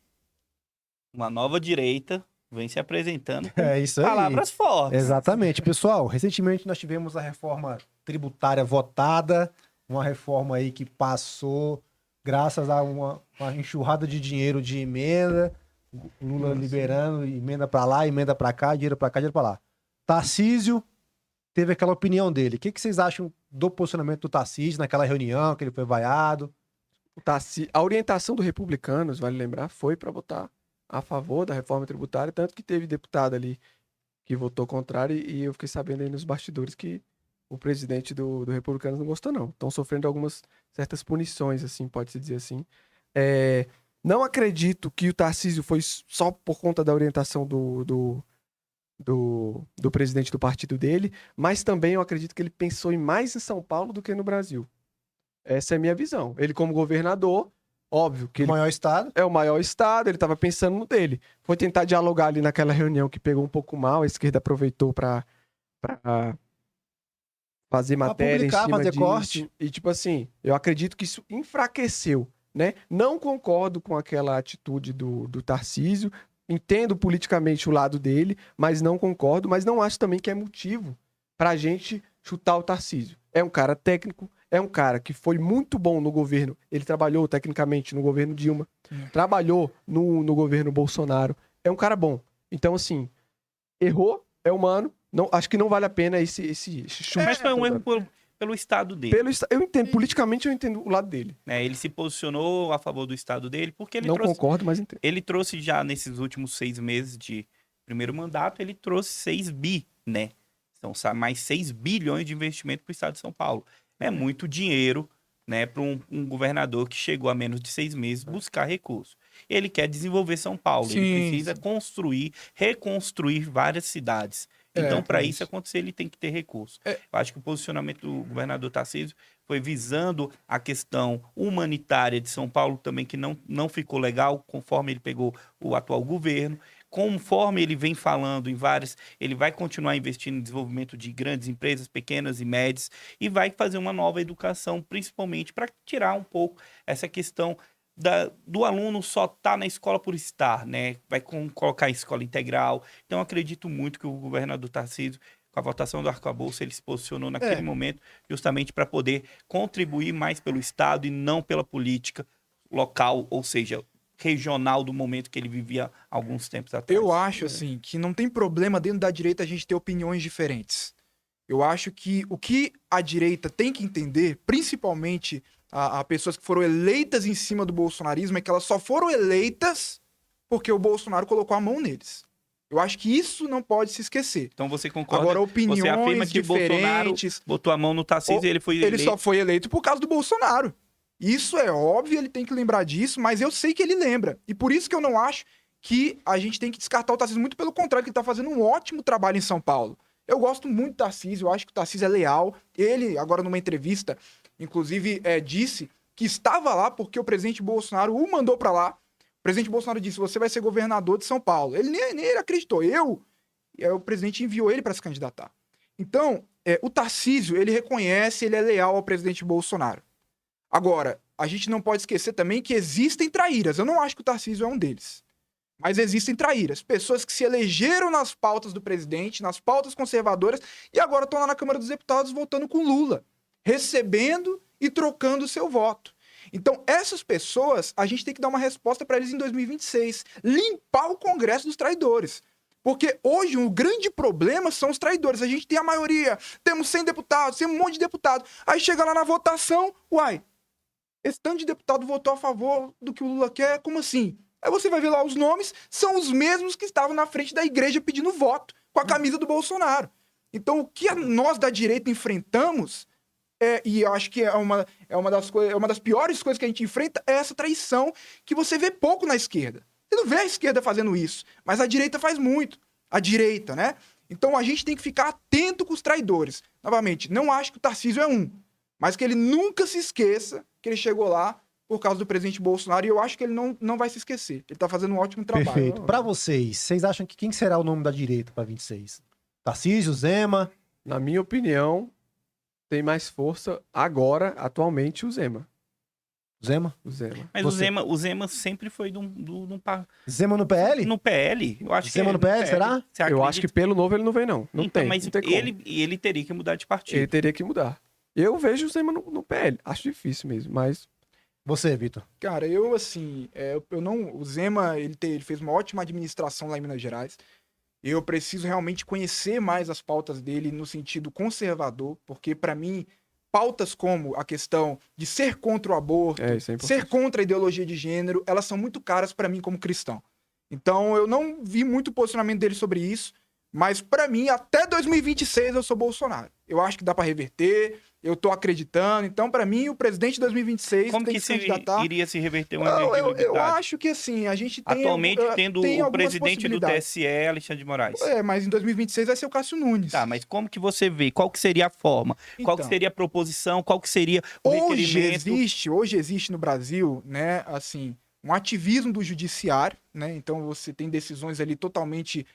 uma nova direita vem se apresentando com isso aí. palavras fortes. Exatamente. Pessoal, recentemente nós tivemos a reforma tributária votada, uma reforma aí que passou graças a uma enxurrada de dinheiro de emenda, Lula liberando emenda pra lá, emenda pra cá, dinheiro pra cá, dinheiro pra lá. Tarcísio teve aquela opinião dele. O que vocês acham do posicionamento do Tarcísio naquela reunião, que ele foi vaiado? A orientação do Republicanos, vale lembrar, foi para votar a favor da reforma tributária, tanto que teve deputado ali que votou contrário, e eu fiquei sabendo aí nos bastidores que o presidente do Republicanos não gostou, não. Estão sofrendo algumas certas punições, assim, pode-se dizer assim. Não acredito que o Tarcísio foi só por conta da orientação do presidente do partido dele, mas também eu acredito que ele pensou mais em São Paulo do que no Brasil. Essa é a minha visão. Ele, como governador, óbvio que O maior estado? é o maior estado, ele estava pensando no dele. Foi tentar dialogar ali naquela reunião que pegou um pouco mal, a esquerda aproveitou para fazer matéria publicar, em cima fazer disso. corte. E tipo assim, eu acredito que isso enfraqueceu, né? Não concordo com aquela atitude do Tarcísio, entendo politicamente o lado dele, mas não concordo, mas não acho também que é motivo pra gente chutar o Tarcísio. É um cara técnico, é um cara que foi muito bom no governo, ele trabalhou tecnicamente no governo Dilma, trabalhou no governo Bolsonaro, é um cara bom. Então assim, errou, é humano, não, acho que não vale a pena esse chute. Mas foi um erro pelo estado dele. Eu entendo, politicamente eu entendo o lado dele. Ele se posicionou a favor do estado dele, porque ele Não trouxe, concordo, mas entendo. ele trouxe já nesses últimos 6 meses de primeiro mandato, ele trouxe 6 bi, né? São mais 6 bilhões de investimento para o estado de São Paulo. É muito dinheiro, né, para um governador que chegou a menos de 6 meses buscar recursos. Ele quer desenvolver São Paulo, ele precisa reconstruir várias cidades. Então, para isso acontecer, ele tem que ter recurso. Eu acho que o posicionamento do governador Tarcísio foi visando a questão humanitária de São Paulo também, que não ficou legal conforme ele pegou o atual governo. Conforme ele vem falando em várias, ele vai continuar investindo em desenvolvimento de grandes empresas, pequenas e médias, e vai fazer uma nova educação, principalmente para tirar um pouco essa questão do aluno só estar na escola por estar, né? Vai colocar a escola integral. Então, eu acredito muito que o governador Tarcísio, com a votação do arcabouço, ele se posicionou naquele momento justamente para poder contribuir mais pelo Estado e não pela política local, ou seja, regional do momento que ele vivia alguns tempos atrás. Eu acho, assim, que não tem problema dentro da direita a gente ter opiniões diferentes. Eu acho que o que a direita tem que entender, principalmente a pessoas que foram eleitas em cima do bolsonarismo, é que elas só foram eleitas porque o Bolsonaro colocou a mão neles. Eu acho que isso não pode se esquecer. Então você concorda? Agora, Você afirma opiniões que Bolsonaro diferentes... botou a mão no Tarcísio e ele foi Ele eleito. só foi eleito por causa do Bolsonaro. Isso é óbvio, ele tem que lembrar disso, mas eu sei que ele lembra. E por isso que eu não acho que a gente tem que descartar o Tarcísio. Muito pelo contrário, que ele tá fazendo um ótimo trabalho em São Paulo. Eu gosto muito do Tarcísio, eu acho que o Tarcísio é leal. Ele, agora numa entrevista, inclusive, disse que estava lá porque o presidente Bolsonaro o mandou para lá. O presidente Bolsonaro disse, você vai ser governador de São Paulo. Ele nem ele acreditou. E aí o presidente enviou ele para se candidatar. Então, o Tarcísio, ele reconhece, ele é leal ao presidente Bolsonaro. Agora, a gente não pode esquecer também que existem traíras. Eu não acho que o Tarcísio é um deles. Mas existem traíras. Pessoas que se elegeram nas pautas do presidente, nas pautas conservadoras, e agora estão lá na Câmara dos Deputados votando com Lula, recebendo e trocando o seu voto. Então, essas pessoas, a gente tem que dar uma resposta para eles em 2026. Limpar o Congresso dos traidores. Porque hoje o grande problema são os traidores. A gente tem a maioria, temos 100 deputados, temos um monte de deputados. Aí chega lá na votação, uai, esse tanto de deputado votou a favor do que o Lula quer, como assim? Aí você vai ver lá os nomes, são os mesmos que estavam na frente da igreja pedindo voto, com a camisa do Bolsonaro. Então, o que nós da direita enfrentamos, e eu acho que é uma das piores coisas que a gente enfrenta, é essa traição que você vê pouco na esquerda. Você não vê a esquerda fazendo isso, mas a direita faz muito. A direita, né? Então, a gente tem que ficar atento com os traidores. Novamente, não acho que o Tarcísio é um, mas que ele nunca se esqueça que ele chegou lá por causa do presidente Bolsonaro, e eu acho que ele não vai se esquecer. Ele tá fazendo um ótimo trabalho. Perfeito. Para vocês acham que quem será o nome da direita para 26? Tarcísio, Zema? Na minha opinião, tem mais força agora, atualmente, o Zema. Zema? O Zema. Mas Você. o Zema sempre foi Zema no PL? no PL. Eu acho Zema que no PL, será? Você Eu acredita? acho que pelo novo ele não vem, não. Não Então, tem. mas não tem como. ele teria que mudar de partido. Ele teria que mudar. Eu vejo o Zema no PL. Acho difícil mesmo, mas... Você, Vitor. Cara, eu assim, eu não. O Zema, ele fez uma ótima administração lá em Minas Gerais. Eu preciso realmente conhecer mais as pautas dele no sentido conservador, porque pra mim, pautas como a questão de ser contra o aborto, isso é importante. ser contra a ideologia de gênero, elas são muito caras pra mim como cristão. Então, eu não vi muito posicionamento dele sobre isso, mas pra mim, até 2026 eu sou Bolsonaro. Eu acho que dá pra reverter. Eu tô acreditando. Então, pra mim, o presidente de 2026 Como tem que que se candidatar. iria se reverter uma Eu elegibilidade? acho que, assim, a gente tem... Atualmente, tendo tem o algumas presidente do possibilidades. TSE, Alexandre de Moraes. Mas em 2026 vai ser o Cássio Nunes. Tá, mas como que você vê? Qual que seria a forma? Qual que Então, seria a proposição? Qual que seria o requerimento? hoje existe no Brasil, né, assim, um ativismo do judiciário, né? Então, você tem decisões ali totalmente...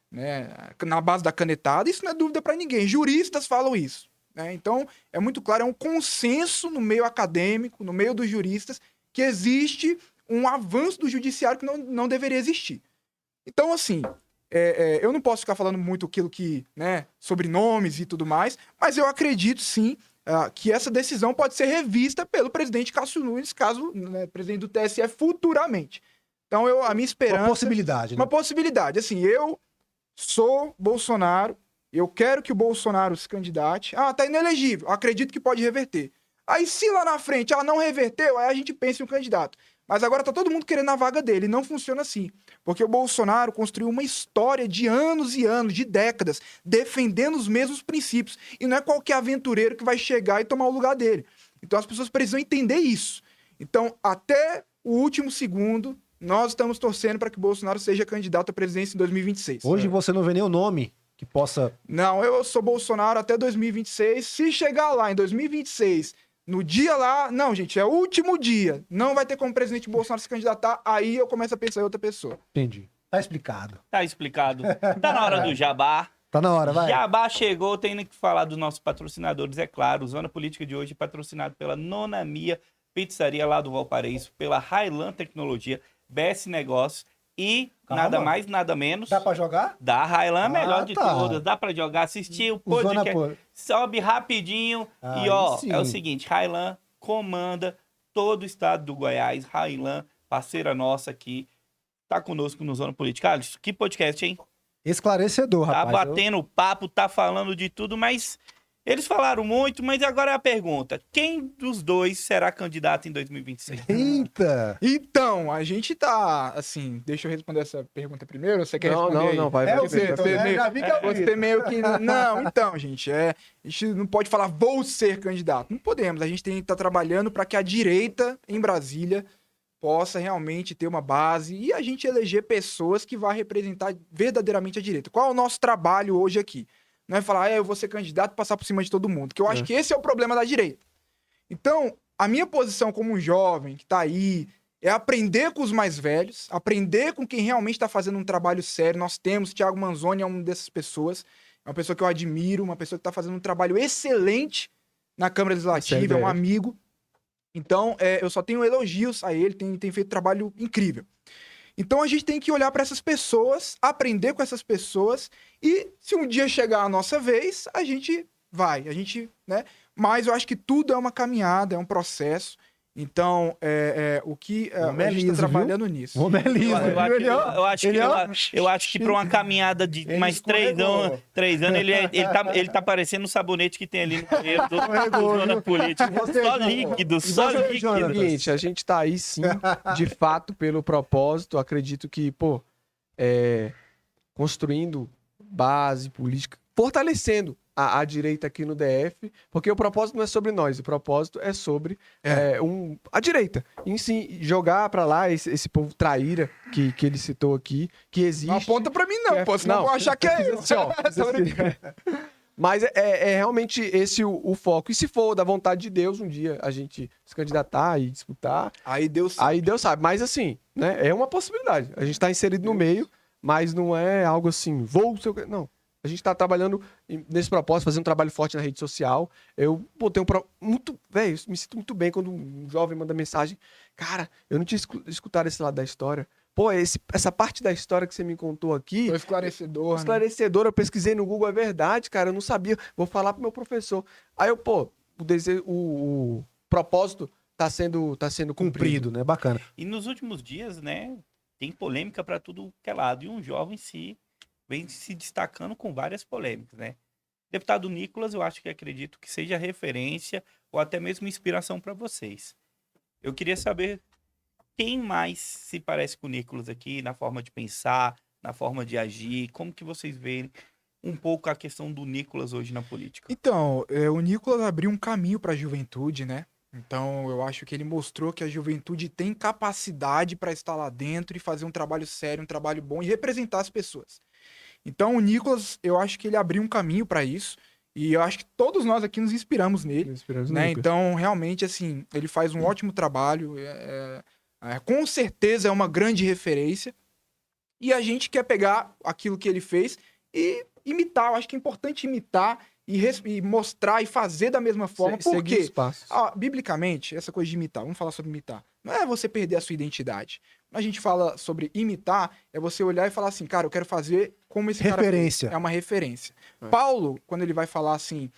né, na base da canetada. Isso não é dúvida pra ninguém. Juristas falam isso. Né? Então, é muito claro, é um consenso no meio acadêmico, no meio dos juristas, que existe um avanço do judiciário que não deveria existir. Então, assim, eu não posso ficar falando muito aquilo que, né, sobre nomes e tudo mais, mas eu acredito, sim, que essa decisão pode ser revista pelo presidente Cássio Nunes, caso, né, presidente do TSE, futuramente. Então, a minha esperança... Uma possibilidade, né? Uma possibilidade. Assim, eu sou Bolsonaro, eu quero que o Bolsonaro se candidate. Tá inelegível. Acredito que pode reverter. Aí, se lá na frente ela não reverteu, aí a gente pensa em um candidato. Mas agora tá todo mundo querendo a vaga dele. Não funciona assim. Porque o Bolsonaro construiu uma história de anos e anos, de décadas, defendendo os mesmos princípios. E não é qualquer aventureiro que vai chegar e tomar o lugar dele. Então as pessoas precisam entender isso. Então, até o último segundo, nós estamos torcendo para que o Bolsonaro seja candidato à presidência em 2026. Hoje você não vê nem o nome que possa... Não, eu sou Bolsonaro até 2026. Se chegar lá em 2026, no dia lá... Não, gente, é o último dia. Não vai ter como o presidente Bolsonaro se candidatar. Aí eu começo a pensar em outra pessoa. Entendi. Tá explicado. Tá explicado. Tá na hora do jabá. Tá na hora, vai. Jabá chegou, tem que falar dos nossos patrocinadores, é claro. Zona Política de hoje patrocinado pela Nona Mia Pizzaria lá do Valparaíso, pela Highland Tecnologia, BS Negócios e Calma. nada mais, nada menos. Dá pra jogar? Da Highland, melhor de tá. todas. Dá pra jogar, assistir o O Zona podcast. Sobe rapidinho. Aí E ó, sim. é o seguinte, Highland comanda todo o estado do Goiás. Highland parceira nossa aqui, tá conosco no Zona Política. Alisson, que podcast, hein? Esclarecedor, Tá rapaz. batendo papo, tá falando de tudo, mas eles falaram muito, mas agora é a pergunta. Quem dos dois será candidato em 2026? Eita! Então, a gente tá, assim, deixa eu responder essa pergunta primeiro, você quer responder aí? Vai. É o Você- Vitor, você né? meio- Já vi que é o Você Vitor. meio que... Não, então, gente, a gente não pode falar vou ser candidato. Não podemos, a gente tem que estar trabalhando para que a direita em Brasília possa realmente ter uma base e a gente eleger pessoas que vão representar verdadeiramente a direita. Qual é o nosso trabalho hoje aqui? Não é falar, eu vou ser candidato e passar por cima de todo mundo, que eu acho que esse é o problema da direita. Então, a minha posição como um jovem que tá aí é aprender com os mais velhos, aprender com quem realmente está fazendo um trabalho sério. Nós temos, Thiago Manzoni é uma dessas pessoas, é uma pessoa que eu admiro, uma pessoa que está fazendo um trabalho excelente na Câmara Legislativa, é um CDF. amigo. Então, eu só tenho elogios a ele, tem feito um trabalho incrível. Então, a gente tem que olhar para essas pessoas, aprender com essas pessoas e, se um dia chegar a nossa vez, a gente vai, né? Mas eu acho que tudo é uma caminhada, é um processo. Então, o que a Homem é gente está liso, viu? trabalhando nisso. O homem é liso. Eu acho que para uma caminhada de Ele mais 3 escorregou. anos, 3 anos ele tá parecendo um sabonete que tem ali no banheiro do Zona Política. E você, Só João? líquido, E só você, líquido. Jonathan? Seguinte, a gente tá aí sim, de fato, pelo propósito. Acredito que, construindo base política, fortalecendo a direita aqui no DF, porque o propósito não é sobre nós, o propósito é sobre a direita. Em si, jogar pra lá esse povo traíra que ele citou aqui, que existe. Não aponta pra mim, não, pô, senão eu vou achar que é eu. Assim, ó, Tô brincando. Mas é realmente esse o foco. E se for da vontade de Deus, um dia a gente se candidatar e disputar, Aí Deus aí Deus sabe. Mas assim, né? É uma possibilidade. A gente tá inserido no meio, mas não é algo assim, vou ser o quê? Não. A gente tá trabalhando nesse propósito, fazendo um trabalho forte na rede social. Eu tenho muito. Velho, me sinto muito bem quando um jovem manda mensagem. Cara, eu não tinha escutado esse lado da história. Pô, essa parte da história que você me contou aqui. Foi esclarecedor, né? Esclarecedor, eu pesquisei no Google, é verdade, cara, eu não sabia. Vou falar pro meu professor. Aí eu, o propósito tá sendo cumprido. Cumprido, né? Bacana. E nos últimos dias, né, tem polêmica para tudo que é lado. E um jovem vem se destacando com várias polêmicas, né? Deputado Nicolas, eu acho que acredito que seja referência ou até mesmo inspiração para vocês. Eu queria saber quem mais se parece com o Nicolas aqui na forma de pensar, na forma de agir, como que vocês veem um pouco a questão do Nicolas hoje na política? Então, o Nicolas abriu um caminho para a juventude, né? Então, eu acho que ele mostrou que a juventude tem capacidade para estar lá dentro e fazer um trabalho sério, um trabalho bom e representar as pessoas. Então, o Nicolas, eu acho que ele abriu um caminho para isso e eu acho que todos nós aqui nos inspiramos nele, né? Então, realmente, assim, ele faz um ótimo trabalho, com certeza é uma grande referência e a gente quer pegar aquilo que ele fez e imitar. Eu acho que é importante imitar e mostrar e fazer da mesma forma. Por quê? Biblicamente, essa coisa de imitar, vamos falar sobre imitar. Não é você perder a sua identidade. Quando a gente fala sobre imitar, é você olhar e falar assim, cara, eu quero fazer como esse cara fez. É uma referência. Paulo, quando ele vai falar assim,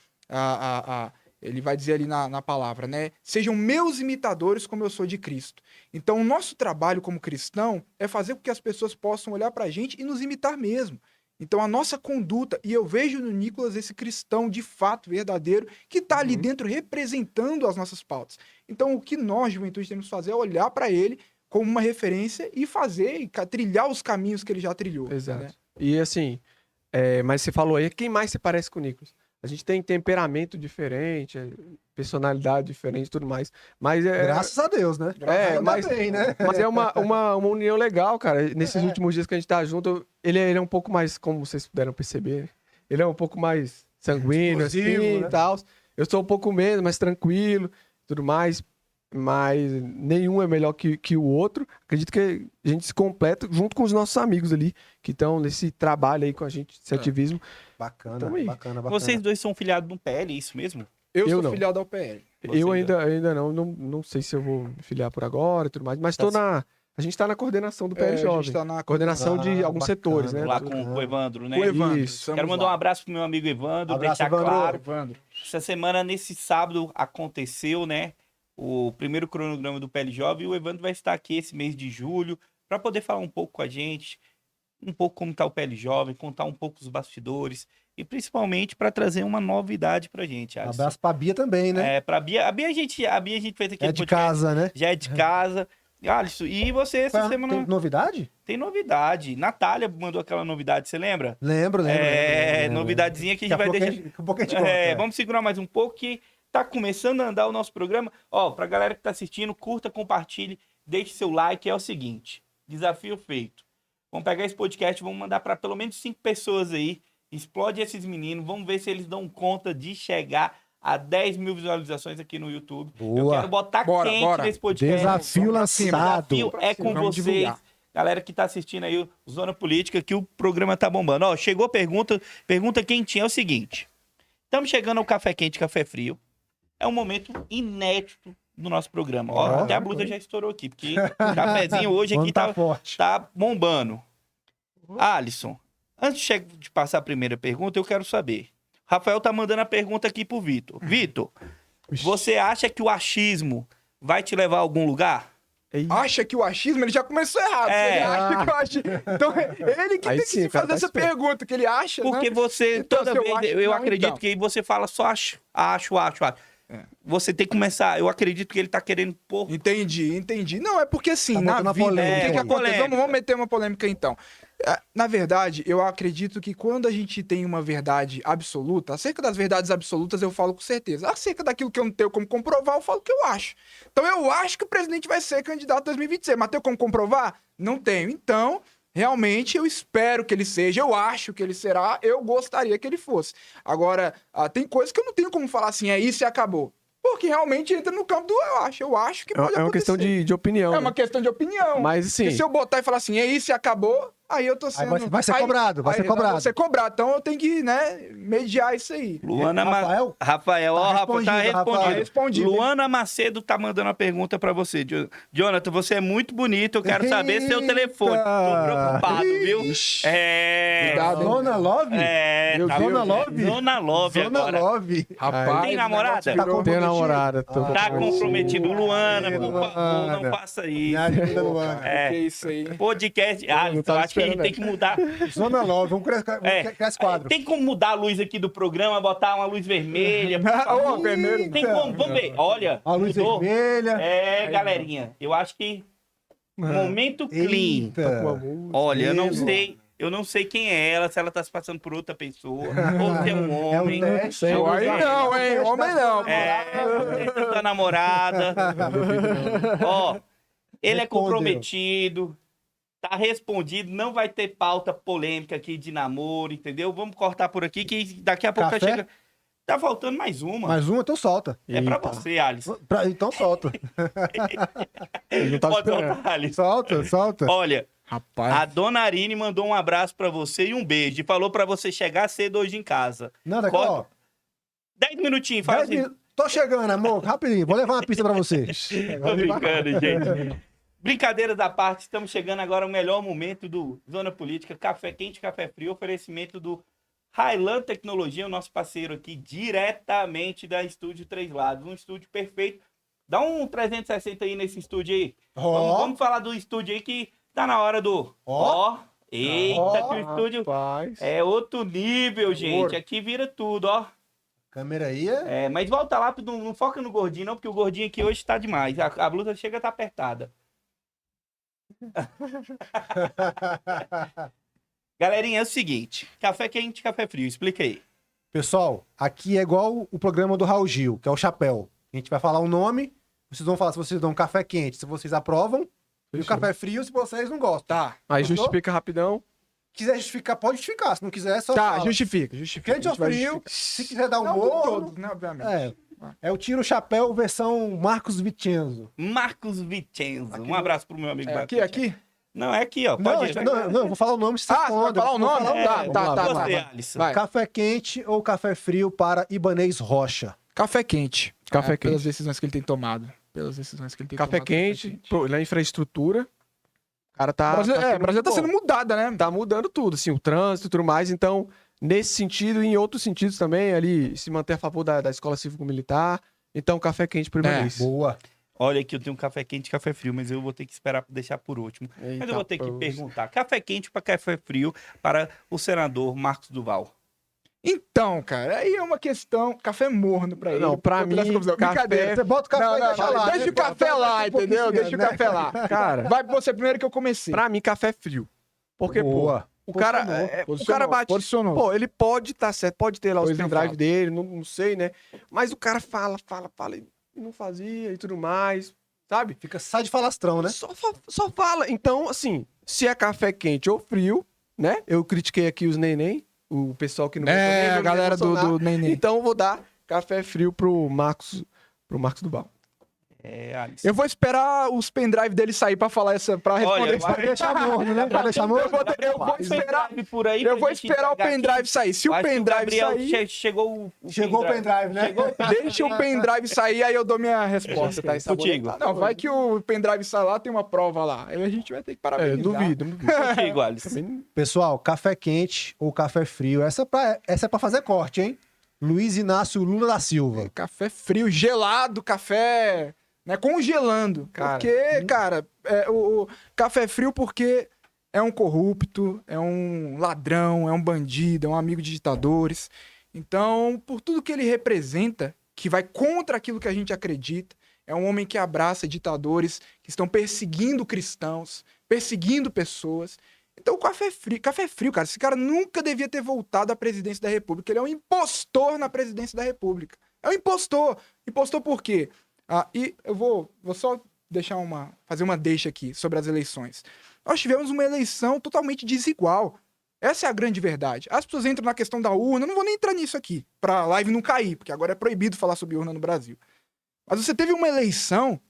ele vai dizer ali na palavra, né? Sejam meus imitadores como eu sou de Cristo. Então, o nosso trabalho como cristão é fazer com que as pessoas possam olhar pra gente e nos imitar mesmo. Então, a nossa conduta, e eu vejo no Nicolas esse cristão de fato verdadeiro, que está ali dentro representando as nossas pautas. Então, o que nós, juventude, temos que fazer é olhar para ele como uma referência e trilhar os caminhos que ele já trilhou. Exato. Né? E assim, mas você falou aí, quem mais se parece com o Nicolas? A gente tem temperamento diferente, personalidade diferente e tudo mais. Mas Graças a Deus, né? mas, bem, né? mas é uma união legal, cara. Nesses últimos dias que a gente tá junto, ele é um pouco mais, como vocês puderam perceber, ele é um pouco mais sanguíneo, Explosivo, assim, né? e tal. Eu sou um pouco menos, mais tranquilo, tudo mais. Mas nenhum é melhor que o outro. Acredito que a gente se completa junto com os nossos amigos ali, que estão nesse trabalho aí com a gente, esse ativismo. Bacana, Tamo aí. bacana. Vocês dois são filiados no PL, é isso mesmo? Eu Eu sou não. filial da UPL. Eu ainda não sei se eu vou me filiar por agora e tudo mais, mas a gente tá na coordenação do PL A Jovem. gente tá na Coordenação de Ah, alguns bacana. setores, né? Lá com o Evandro, né? O Evandro. Isso. estamos Quero mandar um lá. abraço pro meu amigo Evandro, Abraço, deixar Evandro. claro. Evandro. Essa semana, nesse sábado, aconteceu, né? o primeiro cronograma do PL Jovem. E o Evandro vai estar aqui esse mês de julho para poder falar um pouco com a gente, um pouco como está o PL Jovem, contar um pouco dos bastidores e principalmente para trazer uma novidade para a gente. Alisson. Abraço pra Bia também, né? Para a Bia a gente fez aqui É de casa, né? já é de casa. Alisson, e você essa semana Tem novidade? tem novidade. Natália mandou aquela novidade, você lembra? Lembro. Novidadezinha que a gente vai deixar. Daqui a pouco a gente conta. Vamos segurar mais um pouco que tá começando a andar o nosso programa. Ó, pra galera que tá assistindo, curta, compartilhe, deixe seu like. É o seguinte, desafio feito. Vamos pegar esse podcast, vamos mandar para pelo menos 5 pessoas aí. Explode esses meninos, vamos ver se eles dão conta de chegar a 10 mil visualizações aqui no YouTube. Boa. Eu quero botar quente bora. nesse podcast. Desafio lançado. Desafio é com Vamos vocês. divulgar. Galera que tá assistindo aí o Zona Política, que o programa tá bombando. Ó, chegou a pergunta quentinha, é o seguinte. Estamos chegando ao Café Quente, Café Frio. É um momento inédito do nosso programa. Ó, até a blusa já estourou aqui, porque o cafezinho hoje aqui Tá forte. tá bombando. Alisson, antes de passar a primeira pergunta, eu quero saber. Rafael tá mandando a pergunta aqui pro Vitor. Vitor, você acha que o achismo vai te levar a algum lugar? Acha que o achismo, ele já começou errado. É. Ele acha que o achismo... Então, ele que Aí tem sim, que cara, fazer tá essa esperto. pergunta, que ele acha, Porque né? você, Então, toda se eu vez, acho, eu não, acredito então. que você fala só acho. Você tem que começar, eu acredito que ele tá querendo pôr... Entendi. Não, é porque assim, Tá na botando a vida, polêmica o que aí. acontece? Polêmica. Vamos meter uma polêmica então. Na verdade, eu acredito que quando a gente tem uma verdade absoluta, acerca das verdades absolutas eu falo com certeza. Acerca daquilo que eu não tenho como comprovar, eu falo o que eu acho. Então eu acho que o presidente vai ser candidato em 2026, mas tenho como comprovar? Não tenho. Então, realmente, eu espero que ele seja, eu acho que ele será, eu gostaria que ele fosse. Agora, tem coisas que eu não tenho como falar assim, é isso e acabou. Porque realmente entra no campo do eu acho que pode acontecer. É uma questão de opinião. É né? uma questão de opinião. Mas assim, Porque se eu botar e falar assim, é isso e acabou, aí eu tô sendo... Vai ser cobrado, vai ser cobrado. Vai ser cobrado, então eu tenho que, né, mediar isso aí. Luana Rafael? Rafael, ó, Rafael, tá respondido. Respondido. Luana Macedo tá mandando uma pergunta pra você. Jonathan, você é muito bonito, eu quero saber seu telefone. Tô preocupado, viu? Cuidado, hein? Zona Love? Meu tá Deus. Zona Love? Zona Love Zona agora. Love. Rapaz, Tem namorada? o negócio virou- tem namorada. Tô Tá comprometido. Luana, por favor, Luana. não faça Me isso. ajuda, Luana. Que isso aí? Podcast. não Eu tava acho que a gente esperando tem que mudar. Zona Love, vamos crescer quadro. Tem como mudar a luz aqui do programa, botar uma luz vermelha? por favor? Ô, vermelho. Tem como? Vamos ver. Olha. A luz mudou. vermelha. Galerinha. Eu acho que momento clean. Eita. Olha, Ei, eu não sei quem é ela, se ela tá se passando por outra pessoa, ou se é um É um homem. teste. Eu aí não, hein? Homem não. Da namorada. Ó, ele é Respondeu. comprometido, tá respondido, não vai ter pauta polêmica aqui de namoro, entendeu? Vamos cortar por aqui que daqui a pouco Café? chega. Tá faltando mais uma. Mais uma, então solta. É pra Eita. você, Alisson. Então solta. Ele não tava Pode esperando. soltar, Alisson. Solta. Olha, Rapaz. a dona Arine mandou um abraço pra você e um beijo. E falou pra você chegar cedo hoje em casa. Não, daqui, Corta. ó. 10 minutinhos, fala 10 assim. minutos. Tô chegando, amor. Rapidinho. Vou levar uma pizza pra você. Tô brincando, gente. Brincadeiras da parte, estamos chegando agora ao melhor momento do Zona Política. Café quente, café frio, oferecimento do Highland Tecnologia, o nosso parceiro aqui, diretamente da Estúdio Três Lados. Um estúdio perfeito. Dá um 360 aí nesse estúdio aí. Vamos falar do estúdio aí que tá na hora do... Ó. Eita, Ó. que o estúdio Rapaz. é outro nível, gente. Aqui vira tudo, ó. Câmera aí é... Mas volta lá, não foca no gordinho não, porque o gordinho aqui hoje tá demais. A blusa chega a tá apertada. Galerinha, é o seguinte. Café quente, café frio. Explica aí. Pessoal, aqui é igual o programa do Raul Gil, que é o Chapéu. A gente vai falar o nome, vocês vão falar se vocês dão um café quente, se vocês aprovam, e o Fechou. café frio se vocês não gostam. Tá. Aí Gostou? justifica rapidão. Quiser justificar, pode justificar. Se não quiser, é só Tá, fala. justifica. Quente A ou gente vai frio, justificar. se quiser dar um Não, morno... todos, né, obviamente. É o Tiro Chapéu versão Marcos Vicenzo. Marcos Vicenzo. Um abraço pro meu amigo É, Marcos aqui, Vicenzo. aqui? Não, é aqui, ó. Não, Pode ir. eu vou falar o nome, se você Ah, você vai falar o nome? Tá, Vamos lá. Você, vai. Alisson. Vai. Café quente ou café frio para Ibanez Rocha? Café quente. Café Pelas quente. decisões que ele tem tomado. Pelas decisões que ele tem Café tomado. quente, na infraestrutura. O cara tá. O Brasil, tá o Brasil tá bom. sendo mudada, né? Tá mudando tudo, assim, o trânsito e tudo mais. Então, nesse sentido e em outros sentidos também, ali, se manter a favor da escola cívico-militar, Então, café quente permanece. Boa. Olha que eu tenho café quente e café frio, mas eu vou ter que esperar deixar por último. Mas eu vou ter que perguntar, café quente para café frio para o senador Marcos Duval? Então, cara, aí é uma questão. Café morno pra ele. Não, pra mim, Brincadeira. Você bota o café Não, e não, deixa não, lá. deixa né? o café lá, Bota um entendeu? pouquinho, Deixa o né? café lá. Cara, Vai você primeiro que eu comecei. pra mim, café frio. Porque, pô, Boa. o cara, Posicionou, o cara bate... posicionou. Pô, ele pode estar certo, pode ter lá os Pois não pendrive fala. dele, não sei, né? Mas o cara fala e não fazia e tudo mais, sabe? Fica sai de falastrão, né? Só fala. Então, assim, se é café quente ou frio, né? Eu critiquei aqui os neném, o pessoal que não votou nele, A não galera votou nada. do Neném. Então eu vou dar café frio pro Marcos Duval. Alisson. Eu vou esperar os pendrive dele sair pra falar pra responder isso. Pra deixar morno, né? Pra deixar morno. Eu vou esperar. Por aí Eu pra vou gente esperar o entregar pendrive aqui. sair. Se o Acho que pendrive Gabriel sair, chegou Chegou o pendrive, né? Chegou. deixa o pendrive sair, aí eu dou minha resposta. Você tá Contigo. Não, vai que o pendrive sai lá, tem uma prova lá. Aí a gente vai ter que parabenizar. Duvido. Contigo, Alisson. Pessoal, café quente ou café frio? Essa é pra fazer corte, hein? Luiz Inácio Lula da Silva. Café frio, gelado, café, né, congelando. Cara, Porque, cara, o café frio porque é um corrupto, é um ladrão, é um bandido, é um amigo de ditadores. Então, por tudo que ele representa, que vai contra aquilo que a gente acredita, é um homem que abraça ditadores que estão perseguindo cristãos, perseguindo pessoas. Então, o café frio, cara, esse cara nunca devia ter voltado à presidência da República. Ele é um impostor na presidência da República. É um impostor. Impostor por quê? E eu vou só fazer uma deixa aqui sobre as eleições. Nós tivemos uma eleição totalmente desigual. Essa é a grande verdade. As pessoas entram na questão da urna, eu não vou nem entrar nisso aqui, pra live não cair, porque agora é proibido falar sobre urna no Brasil. Mas você teve uma eleição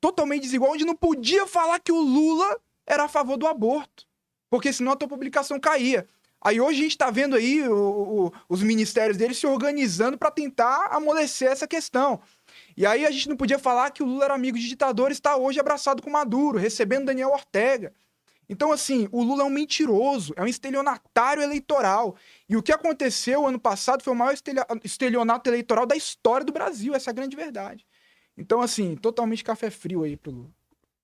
totalmente desigual, onde não podia falar que o Lula era a favor do aborto, porque senão a tua publicação caía. Aí hoje a gente tá vendo aí os ministérios dele se organizando para tentar amolecer essa questão. E aí a gente não podia falar que o Lula era amigo de ditadores, está hoje abraçado com Maduro, recebendo Daniel Ortega. Então, assim, o Lula é um mentiroso, é um estelionatário eleitoral. E o que aconteceu ano passado foi o maior estelionato eleitoral da história do Brasil, essa é a grande verdade. Então, assim, totalmente café frio aí pro Lula.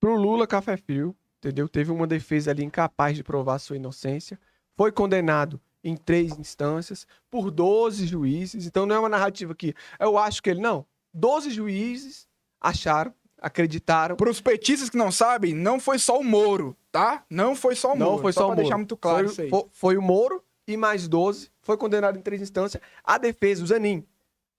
Pro Lula, café frio, entendeu? Teve uma defesa ali incapaz de provar sua inocência. Foi condenado em 3 instâncias por 12 juízes. Então não é uma narrativa que eu acho que ele... Não. 12 juízes acharam, acreditaram. Para os petistas que não sabem, não foi só o Moro, tá? Não foi só o Moro. Não foi só o Moro. Pra deixar muito claro isso aí. Foi o Moro e mais 12. Foi condenado em 3 instâncias. A defesa, o Zanin,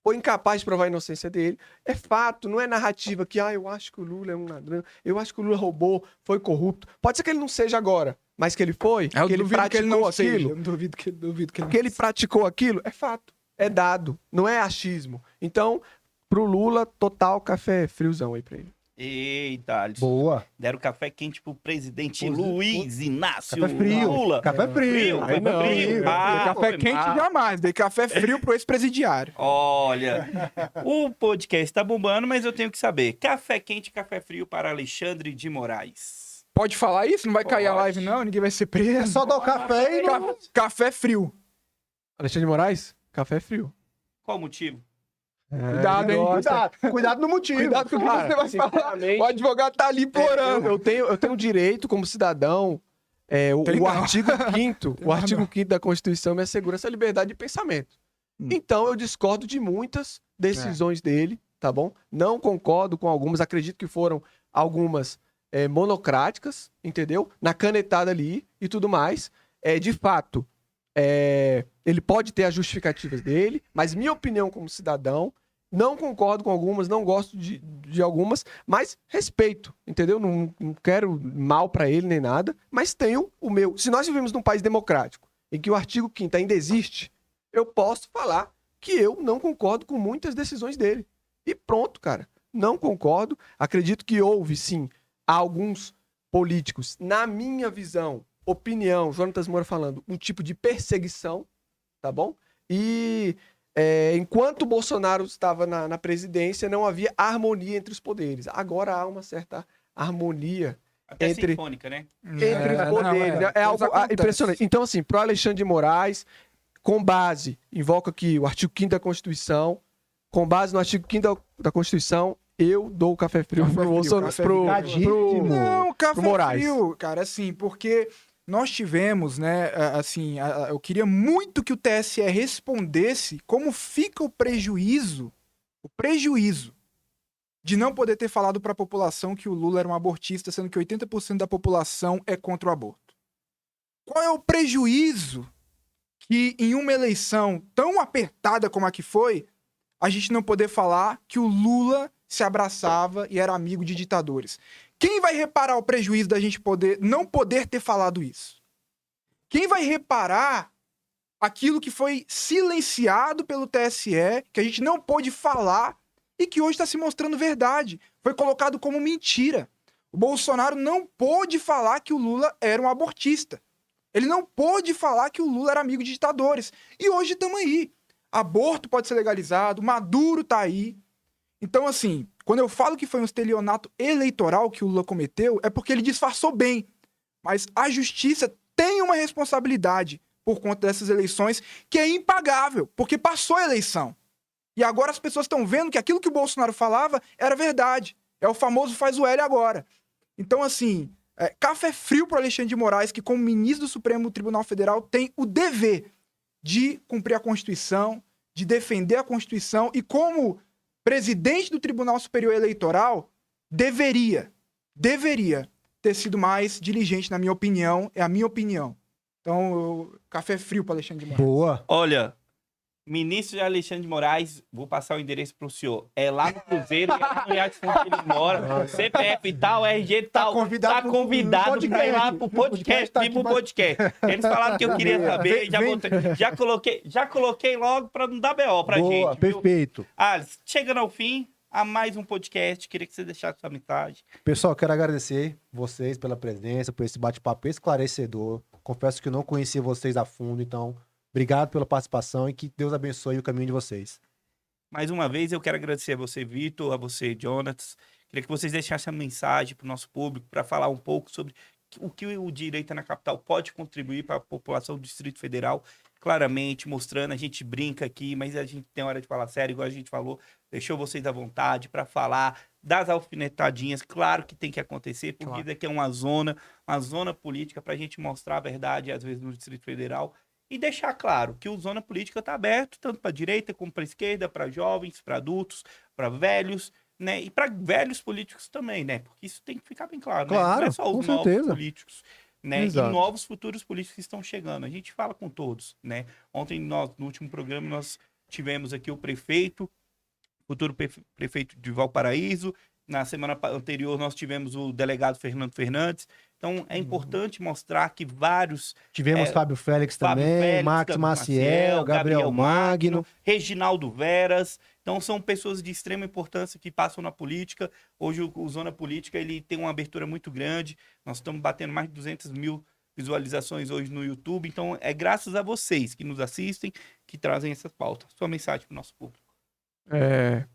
foi incapaz de provar a inocência dele. É fato, não é narrativa que, eu acho que o Lula é um ladrão, eu acho que o Lula roubou, foi corrupto. Pode ser que ele não seja agora, mas que ele foi, que ele praticou aquilo. Eu duvido que ele Que ele praticou aquilo, é fato, é dado, não é achismo. Então, pro Lula, total café friozão aí pra ele. Eita, Alisson. Boa. Deram café quente pro presidente Luiz Inácio Café frio. Lula. Café frio. Café não, frio. café quente jamais, dei café frio pro ex-presidiário. Olha, o podcast tá bombando, mas eu tenho que saber. Café quente, café frio para Alexandre de Moraes. Pode falar isso? Não vai cair a Pode. live não? Ninguém vai ser preso? É só dar o café e não... Café frio. Alexandre de Moraes, café frio. Qual o motivo? Cuidado, hein? Cuidado no motivo. Cuidado com o que Cara, você vai falar. sinceramente, O advogado tá ali implorando. Eu tenho direito como cidadão, Tem o não. artigo 5º, o artigo 5º da Constituição me assegura essa liberdade de pensamento. Então eu discordo de muitas decisões dele, tá bom? Não concordo com algumas, acredito que foram algumas monocráticas, entendeu? Na canetada ali e tudo mais. De fato, ele pode ter as justificativas dele, mas minha opinião como cidadão, não concordo com algumas, não gosto de algumas, mas respeito, entendeu? Não quero mal pra ele nem nada, mas tenho o meu. Se nós vivemos num país democrático, em que o artigo 5º ainda existe, eu posso falar que eu não concordo com muitas decisões dele. E pronto, cara. Não concordo. Acredito que houve, sim, alguns políticos, na minha visão, opinião, Jonatas Moura falando, um tipo de perseguição, tá bom? E enquanto o Bolsonaro estava na presidência, não havia harmonia entre os poderes. Agora há uma certa harmonia Até entre sinfônica, né? entre os poderes. É algo impressionante. Então, assim, pro Alexandre de Moraes, com base, invoca aqui o artigo 5º da Constituição, com base no artigo 5º da Constituição, eu dou o café frio pro Bolsonaro. Não, café Moraes. frio, cara, assim, porque nós tivemos, né, assim, eu queria muito que o TSE respondesse como fica o prejuízo de não poder ter falado para a população que o Lula era um abortista, sendo que 80% da população é contra o aborto. Qual é o prejuízo que em uma eleição tão apertada como a que foi, a gente não poder falar que o Lula se abraçava e era amigo de ditadores? Quem vai reparar o prejuízo da gente não poder ter falado isso? Quem vai reparar aquilo que foi silenciado pelo TSE, que a gente não pôde falar e que hoje está se mostrando verdade? Foi colocado como mentira. O Bolsonaro não pôde falar que o Lula era um abortista. Ele não pôde falar que o Lula era amigo de ditadores. E hoje estamos aí. Aborto pode ser legalizado, Maduro tá aí. Então, assim, quando eu falo que foi um estelionato eleitoral que o Lula cometeu, é porque ele disfarçou bem. Mas a justiça tem uma responsabilidade por conta dessas eleições que é impagável, porque passou a eleição. E agora as pessoas estão vendo que aquilo que o Bolsonaro falava era verdade. É o famoso faz o L agora. Então, assim, café frio para Alexandre de Moraes, que como ministro do Supremo Tribunal Federal tem o dever de cumprir a Constituição, de defender a Constituição, e como presidente do Tribunal Superior Eleitoral, deveria ter sido mais diligente, na minha opinião. É a minha opinião. Então, café frio para Alexandre de Moraes. Boa. Olha, ministro Alexandre de Moraes, vou passar o endereço pro senhor. É lá no Cruzeiro, é lá no Iate Fundo que ele mora, CPF e tal, RG e tal. Tá convidado pra ir lá pro podcast, vir pro podcast. Eles falaram que eu queria saber, já coloquei logo pra não dar BO pra gente. Boa, perfeito. Alice, chegando ao fim, a mais um podcast, queria que você deixasse sua mensagem. Pessoal, quero agradecer vocês pela presença, por esse bate-papo esclarecedor. Confesso que eu não conhecia vocês a fundo, então obrigado pela participação e que Deus abençoe o caminho de vocês. Mais uma vez, eu quero agradecer a você, Vitor, a você, Jonatas. Queria que vocês deixassem a mensagem para o nosso público, para falar um pouco sobre o que o Direita na Capital pode contribuir para a população do Distrito Federal. Claramente, mostrando, a gente brinca aqui, mas a gente tem hora de falar sério, igual a gente falou, deixou vocês à vontade para falar das alfinetadinhas. Claro que tem que acontecer, porque Claro. isso aqui é uma zona política para a gente mostrar a verdade, às vezes, no Distrito Federal. E deixar claro que o Zona Política está aberto, tanto para a direita como para a esquerda, para jovens, para adultos, para velhos, né? E para velhos políticos também, né? Porque isso tem que ficar bem claro, né? Claro, Não é só com os novos certeza. políticos, né? Exato. E novos futuros políticos que estão chegando. A gente fala com todos, né? Ontem, no último programa, nós tivemos aqui o futuro prefeito de Valparaíso. Na semana anterior, nós tivemos o delegado Fernando Fernandes. Então, é importante mostrar que vários... Tivemos Fábio Félix Fábio também, Félix, Max Maciel, Gabriel Magno. Reginaldo Veras. Então, são pessoas de extrema importância que passam na política. Hoje, o Zona Política ele tem uma abertura muito grande. Nós estamos batendo mais de 200 mil visualizações hoje no YouTube. Então, é graças a vocês que nos assistem, que trazem essas pautas. Sua mensagem para o nosso público.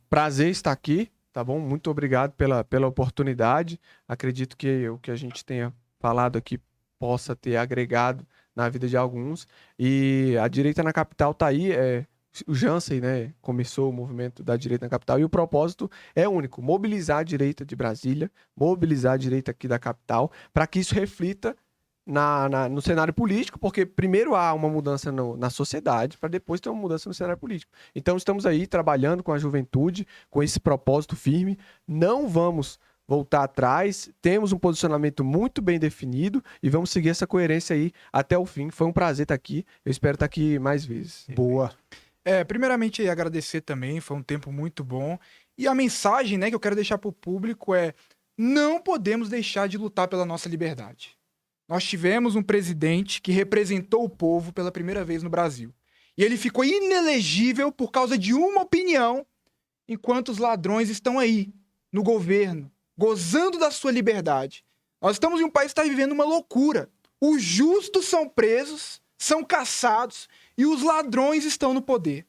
Prazer estar aqui, tá bom? Muito obrigado pela oportunidade. Acredito que o que a gente tenha falado aqui possa ter agregado na vida de alguns. E a Direita na Capital tá aí. O Jansen, né, começou o movimento da Direita na Capital e o propósito é único: mobilizar a direita de Brasília, mobilizar a direita aqui da capital, para que isso reflita no cenário político, porque primeiro há uma mudança na sociedade, para depois ter uma mudança no cenário político. Então estamos aí trabalhando com a juventude, com esse propósito firme, não vamos voltar atrás, temos um posicionamento muito bem definido e vamos seguir essa coerência aí até o fim. Foi um prazer estar aqui, eu espero estar aqui mais vezes. Boa. Primeiramente, agradecer também, foi um tempo muito bom. E a mensagem, né, que eu quero deixar para o público é: não podemos deixar de lutar pela nossa liberdade. Nós tivemos um presidente que representou o povo pela primeira vez no Brasil. E ele ficou inelegível por causa de uma opinião, enquanto os ladrões estão aí, no governo, gozando da sua liberdade. Nós estamos em um país que está vivendo uma loucura. Os justos são presos, são caçados, e os ladrões estão no poder.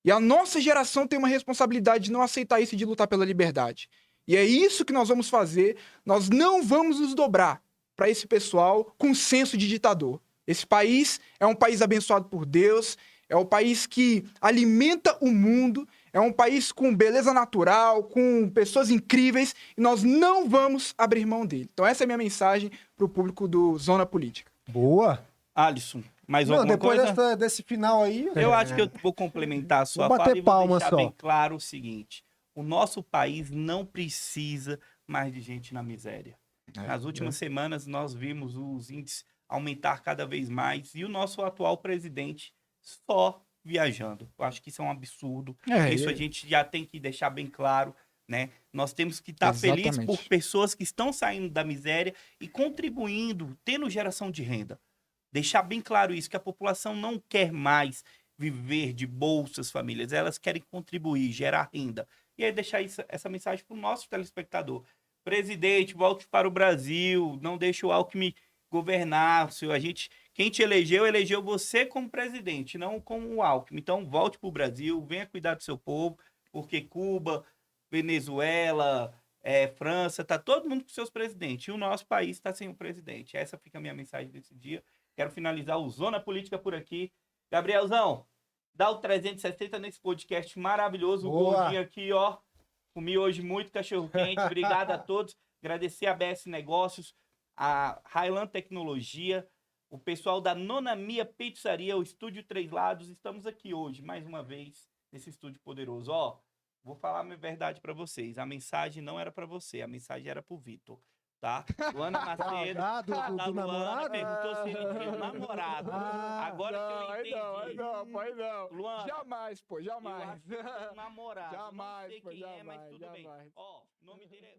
E a nossa geração tem uma responsabilidade de não aceitar isso e de lutar pela liberdade. E é isso que nós vamos fazer. Nós não vamos nos dobrar para esse pessoal com senso de ditador. Esse país é um país abençoado por Deus, é o país que alimenta o mundo, É um país com beleza natural, com pessoas incríveis, e nós não vamos abrir mão dele. Então essa é a minha mensagem pro público do Zona Política. Boa. Alisson, mais Não, alguma depois coisa? desse final aí. Eu acho que eu vou complementar a sua Vou bater fala e vou palma deixar só. bem claro o seguinte. O nosso país não precisa mais de gente na miséria. Nas últimas semanas, nós vimos os índices aumentar cada vez mais e o nosso atual presidente só viajando. Eu acho que isso é um absurdo. Isso a gente já tem que deixar bem claro, né? Nós temos que estar felizes por pessoas que estão saindo da miséria e contribuindo, tendo geração de renda. Deixar bem claro isso, que a população não quer mais viver de bolsas famílias, elas querem contribuir, gerar renda. E aí deixar essa mensagem para o nosso telespectador. Presidente, volte para o Brasil, não deixe o Alckmin governar. Quem te elegeu você como presidente, não como o Alckmin. Então volte para o Brasil, venha cuidar do seu povo, porque Cuba, Venezuela, França, tá todo mundo com seus presidentes. E o nosso país está sem o presidente. Essa fica a minha mensagem desse dia. Quero finalizar o Zona Política por aqui. Gabrielzão, dá o 360 nesse podcast maravilhoso. Boa. O gordinho aqui, ó. Comi hoje muito cachorro-quente. Obrigado a todos. Agradecer a BS Negócios, a Highland Tecnologia, o pessoal da Nonamia Pizzaria, o Estúdio Três Lados. Estamos aqui hoje, mais uma vez, nesse estúdio poderoso. Ó, vou falar a verdade para vocês. A mensagem não era para você, a mensagem era pro Vitor. Tá? Luana Macedo, do Luana namorado? perguntou se ele tinha um namorado. Agora que eu entendi. Não. Luana, Jamais, pô, eu jamais. acho que é um namorado. Jamais, não sei pô, quem é, mas jamais, tudo bem. jamais. Ó, o nome dele é...